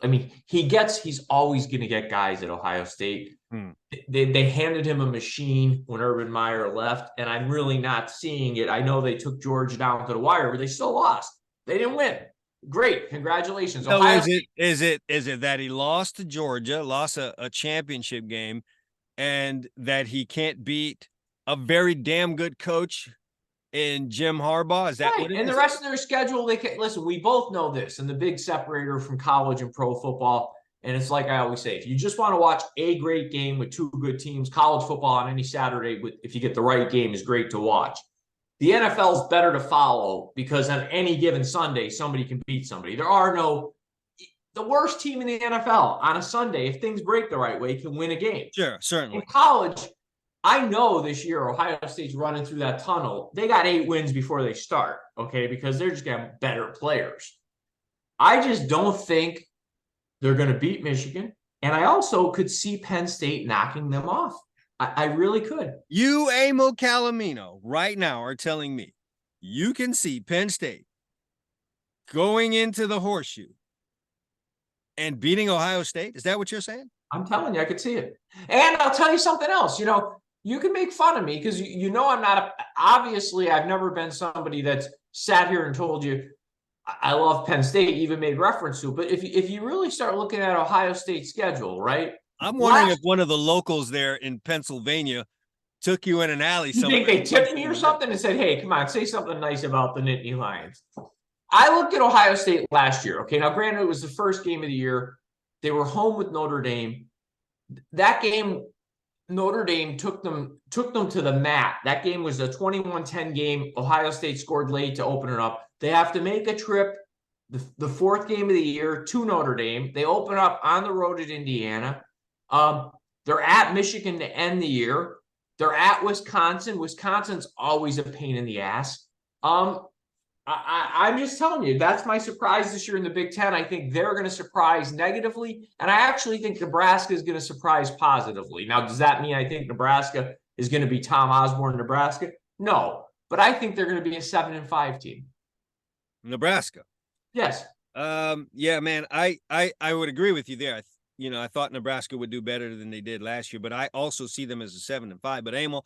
He's always going to get guys at Ohio State. They handed him a machine when Urban Meyer left, and I'm really not seeing it. I know they took Georgia down to the wire, but they still lost. They didn't win. Great. Congratulations. So is it that he lost to Georgia, lost a championship game, and that he can't beat a very damn good coach in Jim Harbaugh? Is that right? What it and is? The rest of their schedule, they can listen. We both know this, and the big separator from college and pro football. And it's like I always say, if you just want to watch a great game with two good teams, college football on any Saturday, if you get the right game, is great to watch. The NFL is better to follow because on any given Sunday, somebody can beat somebody. The worst team in the NFL on a Sunday, if things break the right way, can win a game. Sure, certainly. In college, I know this year Ohio State's running through that tunnel. They got 8 wins before they start, okay, because they're just getting better players. I just don't think they're going to beat Michigan. And I also could see Penn State knocking them off. I really could. You, Emil Calomino, right now are telling me you can see Penn State going into the horseshoe and beating Ohio State? Is that what you're saying? I'm telling you, I could see it. And I'll tell you something else. You can make fun of me because I'm not obviously I've never been somebody that's sat here and told you I love Penn State, even made reference to it. But if you really start looking at Ohio State's schedule, right? I'm wondering if one of the locals there in Pennsylvania took you in an alley somewhere. You think they tipped me or something and said, hey, come on, say something nice about the Nittany Lions. I looked at Ohio State last year. Okay, now granted, it was the first game of the year. They were home with Notre Dame. That game, Notre Dame took them to the mat. That game was a 21-10 game. Ohio State scored late to open it up. They have to make a trip, the fourth game of the year, to Notre Dame. They open up on the road at Indiana. They're at Michigan to end the year. They're at Wisconsin. Wisconsin's always a pain in the ass. I'm just telling you, that's my surprise this year in the Big Ten. I think they're going to surprise negatively, and I actually think Nebraska is going to surprise positively. Now, does that mean I think Nebraska is going to be Tom Osborne, Nebraska? No, but I think they're going to be a 7-5 team. Nebraska. Yes. Yeah, man, I would agree with you there. I thought Nebraska would do better than they did last year, but I also see them as a 7-5. But Emil,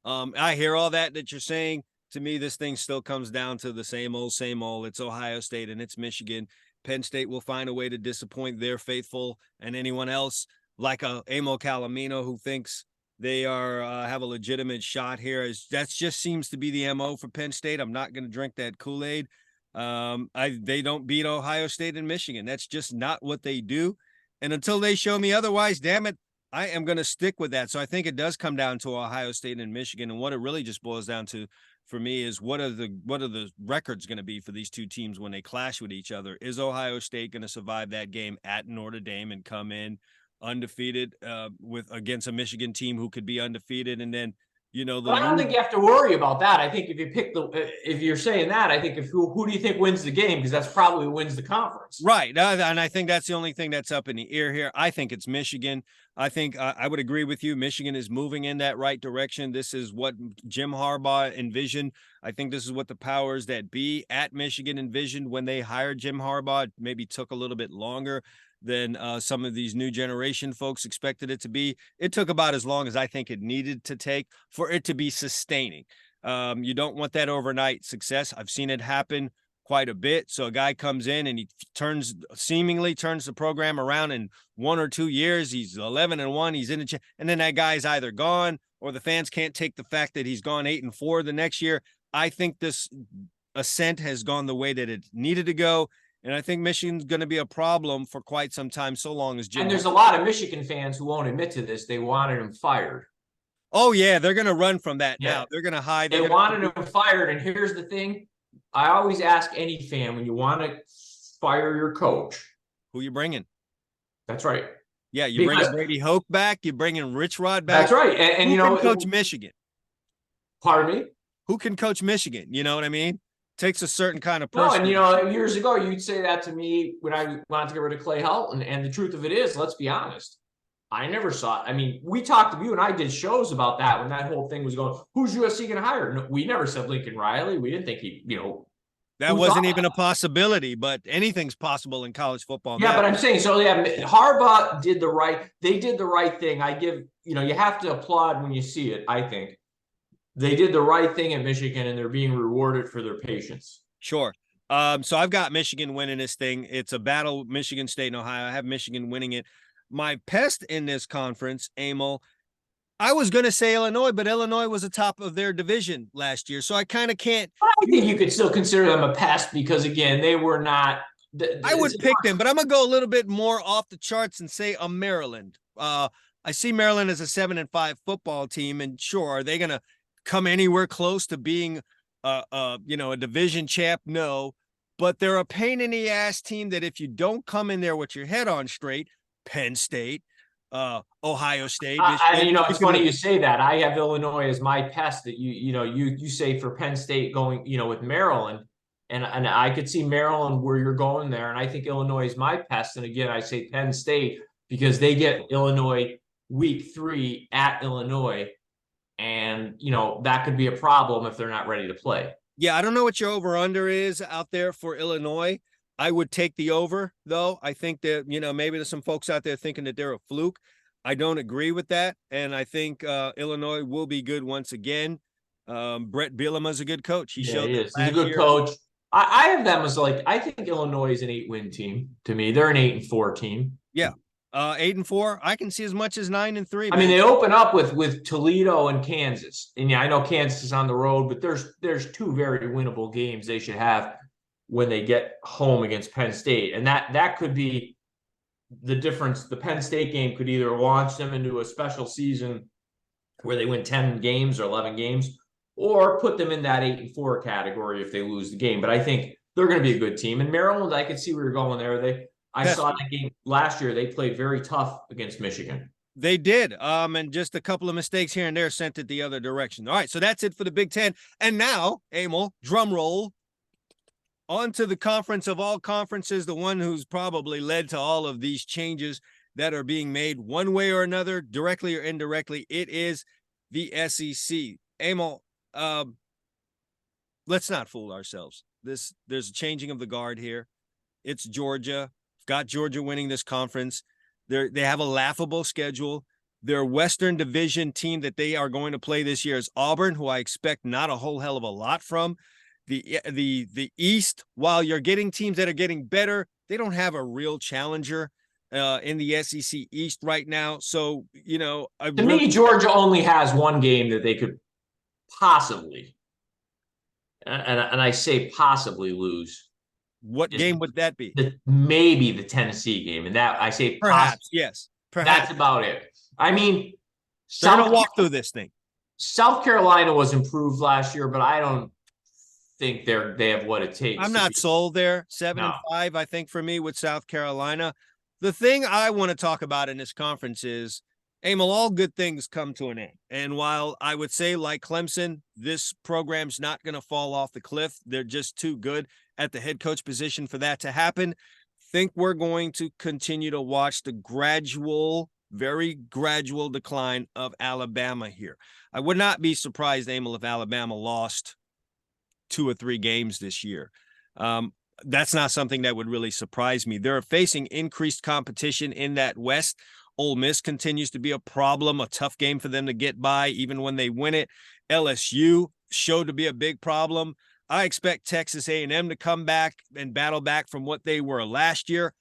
I hear all that you're saying. To me, this thing still comes down to the same old. It's Ohio State and it's Michigan. Penn State will find a way to disappoint their faithful and anyone else like Emil Calomino who thinks they have a legitimate shot here. That just seems to be the MO for Penn State. I'm not going to drink that Kool-Aid. They don't beat Ohio State and Michigan. That's just not what they do. And until they show me otherwise, damn it, I am going to stick with that. So I think it does come down to Ohio State and Michigan. And what it really just boils down to for me is what are the records going to be for these two teams when they clash with each other? Is Ohio State going to survive that game at Notre Dame and come in undefeated against a Michigan team who could be undefeated? And then, but I don't think you have to worry about that. I think if you're saying that, I think who do you think wins the game? Because that's probably who wins the conference. Right. And I think that's the only thing that's up in the air here. I think it's Michigan. I think I would agree with you. Michigan is moving in that right direction. This is what Jim Harbaugh envisioned. I think this is what the powers that be at Michigan envisioned when they hired Jim Harbaugh. It maybe took a little bit longer than some of these new generation folks expected it to be. It took about as long as I think it needed to take for it to be sustaining. You don't want that overnight success. I've seen it happen quite a bit. So a guy comes in and he seemingly turns the program around in 1 or 2 years. He's 11-1. He's in the and then that guy's either gone or the fans can't take the fact that he's gone 8-4 the next year. I think this ascent has gone the way that it needed to go. And I think Michigan's going to be a problem for quite some time, so long as Jim. And there's a lot of Michigan fans who won't admit to this. They wanted him fired. Oh, yeah, they're going to run from that now. They're going to hide. They wanted him fired. And here's the thing. I always ask any fan, when you want to fire your coach, who you bringing? That's right. Yeah, you bring Brady Hoke back. You bring in Rich Rod back. That's right. And you know, coach Michigan. Pardon me? Who can coach Michigan? You know what I mean? Takes a certain kind of person. No, and you know, years ago, you'd say that to me when I wanted to get rid of Clay Helton. And the truth of it is, let's be honest, I never saw it. I mean, we talked to you and I did shows about that when that whole thing was going, who's USC going to hire? No, we never said Lincoln Riley. We didn't think he, you know. That wasn't even a possibility, but anything's possible in college football. Yeah, but I'm saying, so yeah, Harbaugh did the right thing. I give, you know, you have to applaud when you see it, I think. They did the right thing at Michigan, and they're being rewarded for their patience. Sure. So I've got Michigan winning this thing. It's a battle, Michigan State and Ohio. I have Michigan winning it. My pest in this conference, Emil, I was going to say Illinois, but Illinois was the top of their division last year. So I kind of can't. I think you could still consider them a pest because, again, they were not. I would pick them, but I'm going to go a little bit more off the charts and say a Maryland. I see Maryland as a 7-5 football team. And sure, are they going to come anywhere close to being a division champ? No, but they're a pain in the ass team that if you don't come in there with your head on straight, Penn State, Ohio State. It's funny you say that. I have Illinois as my pest that you say for Penn State going, with Maryland, and I could see Maryland where you're going there, and I think Illinois is my pest. And again, I say Penn State because they get Illinois week 3 at Illinois. And, that could be a problem if they're not ready to play. Yeah, I don't know what your over-under is out there for Illinois. I would take the over, though. I think that, maybe there's some folks out there thinking that they're a fluke. I don't agree with that. And I think Illinois will be good once again. Brett Bielema's a good coach. He showed He's a good coach. I have them as I think Illinois is an 8-win team to me. They're an 8-4 team. Yeah. 8-4. I can see as much as 9-3. I mean, they open up with Toledo and Kansas, and I know Kansas is on the road, but there's 2 very winnable games they should have when they get home against Penn State, and that could be the difference. The Penn State game could either launch them into a special season where they win 10 games or 11 games, or put them in that 8-4 category if they lose the game. But I think they're going to be a good team. And Maryland, I could see where you're going there. I saw that game last year. They played very tough against Michigan. They did. And just a couple of mistakes here and there sent it the other direction. All right, so that's it for the Big Ten. And now, Emil, drum roll, on to the conference of all conferences, the one who's probably led to all of these changes that are being made one way or another, directly or indirectly. It is the SEC. Emil, let's not fool ourselves. There's a changing of the guard here. It's Georgia. Got Georgia winning this conference. They have a laughable schedule. Their Western Division team that they are going to play this year is Auburn, who I expect not a whole hell of a lot from. The East, while you're getting teams that are getting better, they don't have a real challenger in the SEC East right now. So, to me, Georgia only has one game that they could possibly, and I say possibly, lose. What game would that be? Maybe the Tennessee game. And that I say perhaps, yes. Perhaps. That's about it. I mean, they're going to walk through this thing. South Carolina was improved last year, but I don't think they have what it takes. I'm not sold there. 7-5, I think, for me with South Carolina. The thing I want to talk about in this conference is, Emil, all good things come to an end. And while I would say, like Clemson, this program's not going to fall off the cliff. They're just too good at the head coach position for that to happen. Think we're going to continue to watch the very gradual decline of Alabama here. I would not be surprised, Emil, if Alabama lost 2 or 3 games this year. That's not something that would really surprise me. They're facing increased competition in that West. Ole Miss continues to be a problem, a tough game for them to get by, even when they win it. LSU showed to be a big problem. I expect Texas A&M to come back and battle back from what they were last year.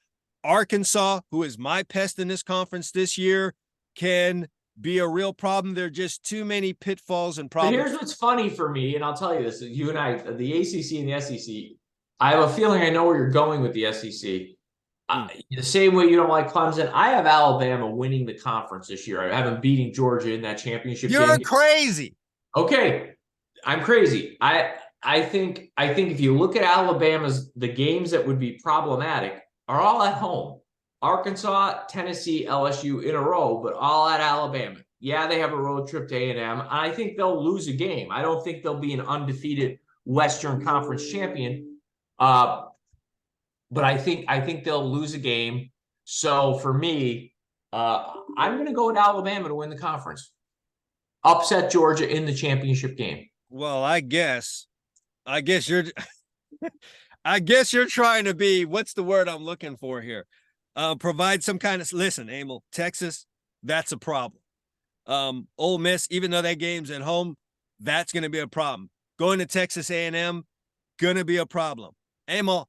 Arkansas, who is my pest in this conference this year, can be a real problem. There are just too many pitfalls and problems. But here's what's funny for me, and I'll tell you this: you and I, the ACC and the SEC. I have a feeling I know where you're going with the SEC. The same way you don't like Clemson, I have Alabama winning the conference this year. I have them beating Georgia in that championship game. You're crazy. Okay, I'm crazy. I think if you look at Alabama's, the games that would be problematic are all at home. Arkansas, Tennessee, LSU in a row, but all at Alabama. Yeah, they have a road trip to A&M. I think they'll lose a game. I don't think they'll be an undefeated Western Conference champion. But I think they'll lose a game. So for me, I'm going to go with Alabama to win the conference. Upset Georgia in the championship game. Well, I guess you're I guess you're trying to be, what's the word I'm looking for here? Provide some kind of, listen, Emil, Texas, that's a problem. Ole Miss, even though that game's at home, that's going to be a problem. Going to Texas A&M, going to be a problem. Emil,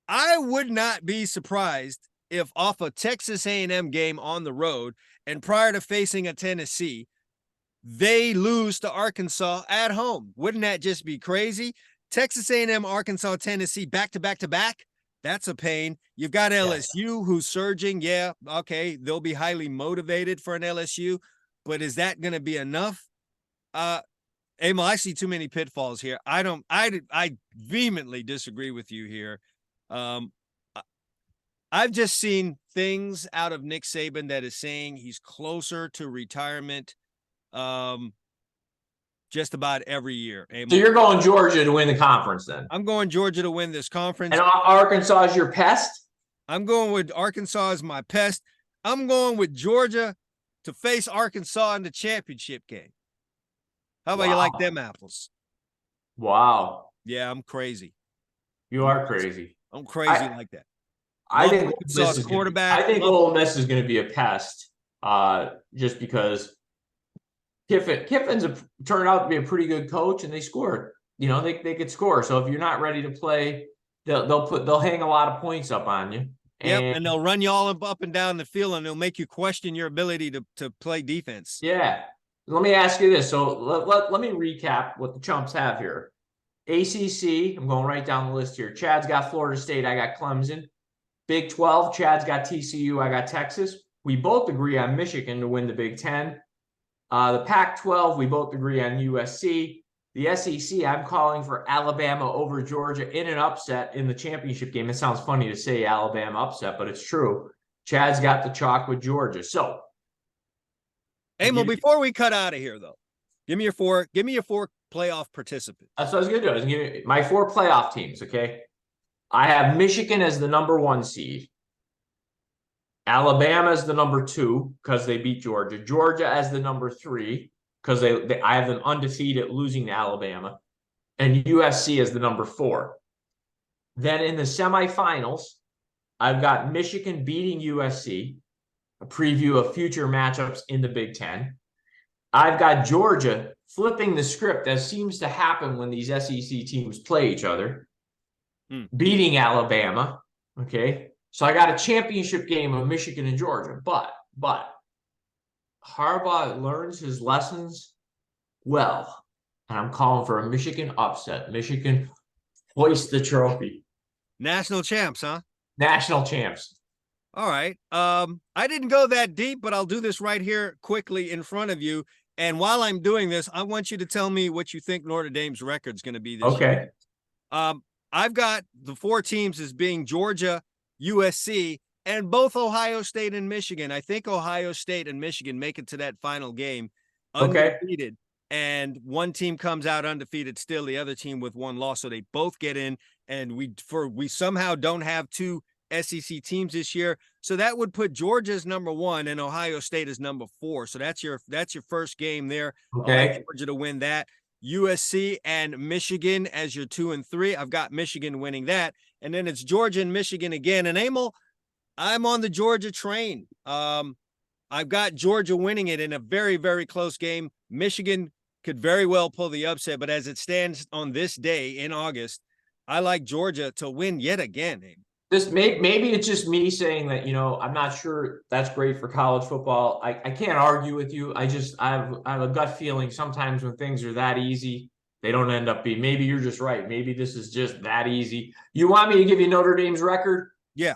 I would not be surprised if off a Texas A&M game on the road and prior to facing a Tennessee, they lose to Arkansas at home. Wouldn't that just be crazy? Texas A&M, Arkansas, Tennessee, back to back to back. That's a pain. You've got LSU who's surging. Yeah, okay, they'll be highly motivated for an LSU, but is that going to be enough? Emil, I see too many pitfalls here. I vehemently disagree with you here. I've just seen things out of Nick Saban that is saying he's closer to retirement just about every year. Emil. So you're going Georgia to win the conference then? I'm going Georgia to win this conference. And Arkansas is your pest? I'm going with Arkansas as my pest. I'm going with Georgia to face Arkansas in the championship game. How about you like them apples? Wow. Yeah, I'm crazy. You are crazy. I'm crazy like that. I think Ole Miss is going to be a pest just because Kiffin's turned out to be a pretty good coach, and they scored. You know, they could score. So if you're not ready to play, they'll hang a lot of points up on you. And they'll run you all up and down the field, and they'll make you question your ability to play defense. Yeah. Let me ask you this. So let me recap what the Chumps have here. ACC, I'm going right down the list here. Chad's got Florida State. I got Clemson. Big 12, Chad's got TCU. I got Texas. We both agree on Michigan to win the Big 10. The Pac-12, we both agree on USC. The SEC, I'm calling for Alabama over Georgia in an upset in the championship game. It sounds funny to say Alabama upset, but it's true. Chad's got the chalk with Georgia. So, Emil, before we cut out of here, though, give me your four playoff participants. That's what I was going to do. I was going to my 4 playoff teams, okay? I have Michigan as the number 1 seed. Alabama as the number 2 because they beat Georgia. Georgia as the number 3 because I have them undefeated losing to Alabama. And USC as the number 4. Then in the semifinals, I've got Michigan beating USC, a preview of future matchups in the Big 10. I've got Georgia flipping the script, as seems to happen when these SEC teams play each other, beating Alabama. Okay. So I got a championship game of Michigan and Georgia, but Harbaugh learns his lessons well, and I'm calling for a Michigan upset. Michigan hoist the trophy. National champs, huh? National champs. All right. I didn't go that deep, but I'll do this right here quickly in front of you. And while I'm doing this, I want you to tell me what you think Notre Dame's record is going to be this year. I've got the 4 teams as being Georgia, USC, and both Ohio State and Michigan. I think Ohio State and Michigan make it to that final game undefeated, and one team comes out undefeated still, the other team with 1 loss, so they both get in, and we somehow don't have 2 SEC teams this year, so that would put Georgia as number 1 and Ohio State as number 4. So that's your first game there. Okay, like Georgia to win that. USC and Michigan as your 2 and 3. I've got Michigan winning that. And then it's Georgia and Michigan again. And Emil, I'm on the Georgia train. I've got Georgia winning it in a very, very close game. Michigan could very well pull the upset. But as it stands on this day in August, I like Georgia to win yet again. This maybe it's just me saying that, I'm not sure that's great for college football. I can't argue with you. I have a gut feeling sometimes when things are that easy, they don't end up being. Maybe you're just right. Maybe this is just that easy. You want me to give you Notre Dame's record? Yeah.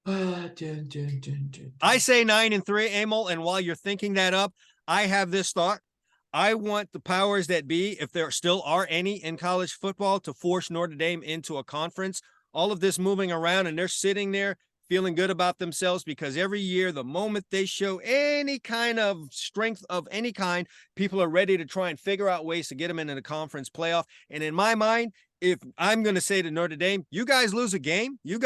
I say 9-3, Emil, and while you're thinking that up, I have this thought. I want the powers that be, if there still are any in college football, to force Notre Dame into a conference. All of this moving around, and they're sitting there feeling good about themselves because every year, the moment they show any kind of strength of any kind, people are ready to try and figure out ways to get them into the conference playoff. And in my mind, if I'm going to say to Notre Dame, you guys lose a game, you're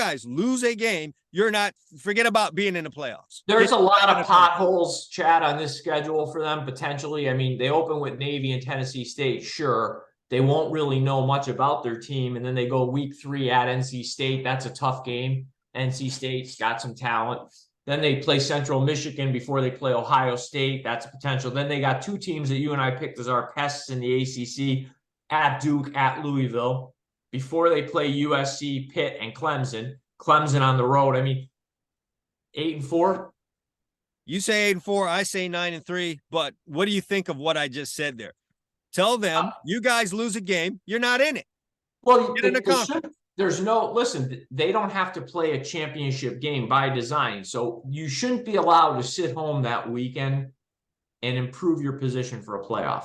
not, forget about being in the playoffs. There's a lot of potholes, Chad, on this schedule for them potentially. I mean, they open with Navy and Tennessee State, sure. They won't really know much about their team. And then they go week 3 at NC State. That's a tough game. NC State's got some talent. Then they play Central Michigan before they play Ohio State. That's a potential. Then they got 2 teams that you and I picked as our pests in the ACC, at Duke, at Louisville, before they play USC, Pitt, and Clemson. Clemson on the road. I mean, 8-4. You say 8-4. I say 9-3. But what do you think of what I just said there? Tell them you guys lose a game, you're not in it. Well, there's no, listen, they don't have to play a championship game by design. So you shouldn't be allowed to sit home that weekend and improve your position for a playoff.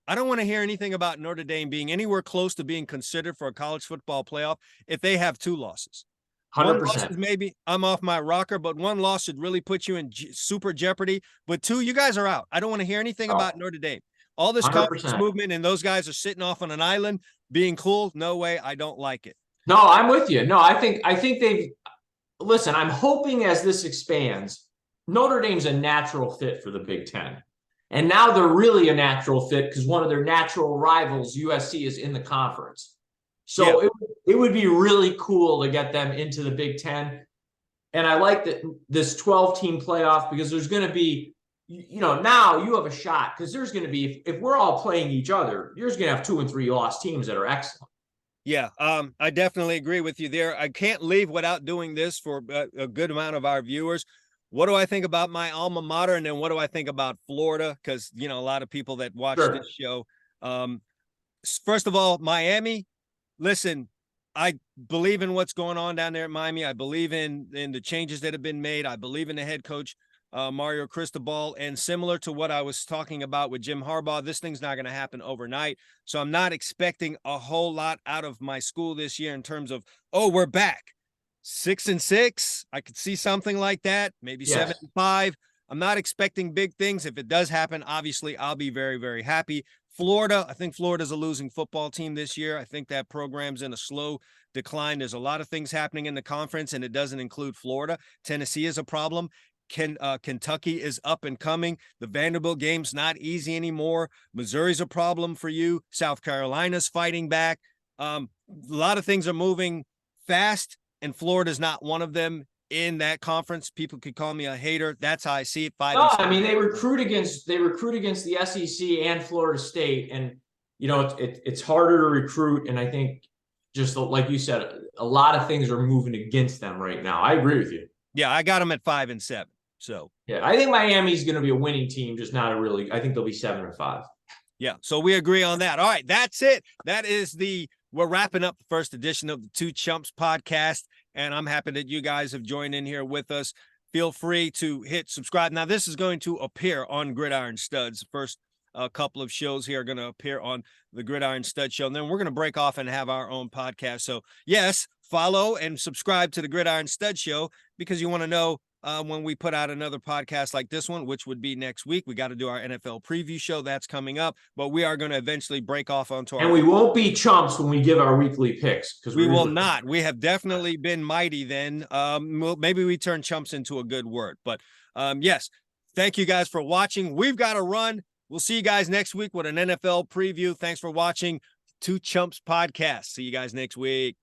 I don't want to hear anything about Notre Dame being anywhere close to being considered for a college football playoff if they have 2 losses. 100%. 1 loss is maybe I'm off my rocker, but 1 loss should really put you in super jeopardy. But 2, you guys are out. I don't want to hear anything about Notre Dame. All this 100%. conference movement and those guys are sitting off on an island being cool. No way. I don't like it. No, I'm with you. No, I think they've, listen, I'm hoping as this expands, Notre Dame's a natural fit for the Big Ten. And now they're really a natural fit because one of their natural rivals, USC, is in the conference. So yeah, it would be really cool to get them into the Big Ten. And I like that this 12-team playoff because there's going to be, now you have a shot because there's going to be, if we're all playing each other, you're just going to have 2 and 3 lost teams that are excellent. Yeah, I definitely agree with you there. I can't leave without doing this for a good amount of our viewers. What do I think about my alma mater? And then what do I think about Florida? Because, a lot of people that watch this show. First of all, Miami, listen, I believe in what's going on down there at Miami. I believe in the changes that have been made. I believe in the head coach, Mario Cristobal. And similar to what I was talking about with Jim Harbaugh, this thing's not going to happen overnight. So I'm not expecting a whole lot out of my school this year in terms of, we're back. 6-6. I could see something like that. Maybe 7-5. I'm not expecting big things. If it does happen, obviously I'll be very, very happy. Florida, I think Florida's a losing football team this year. I think that program's in a slow decline. There's a lot of things happening in the conference, and it doesn't include Florida. Tennessee is a problem. Kentucky is up and coming. The Vanderbilt game's not easy anymore. Missouri's a problem for you. South Carolina's fighting back. A lot of things are moving fast, and Florida's not one of them in that conference. People could call me a hater. That's how I see it. They recruit against the SEC and Florida State, and it's harder to recruit. And I think, just like you said, a lot of things are moving against them right now. I agree with you. Yeah, I got them at 5-7. So yeah, I think Miami's going to be a winning team, just not a really. I think they'll be 7-5. Yeah, so we agree on that. All right, that's it. We're wrapping up the first edition of the Two Chumps podcast, and I'm happy that you guys have joined in here with us. Feel free to hit subscribe. Now, this is going to appear on Gridiron Studs. The first couple of shows here are going to appear on the Gridiron Studs Show, and then we're going to break off and have our own podcast. So, yes, follow and subscribe to the Gridiron Studs Show because you want to know when we put out another podcast like this one, which would be next week. We got to do our NFL preview show. That's coming up, but we are going to eventually break off onto our. And we won't be chumps when we give our weekly picks because we will not. We have definitely been mighty then. Maybe we turn chumps into a good word, but yes, thank you guys for watching. We've got to run. We'll see you guys next week with an NFL preview. Thanks for watching Two Chumps podcast. See you guys next week.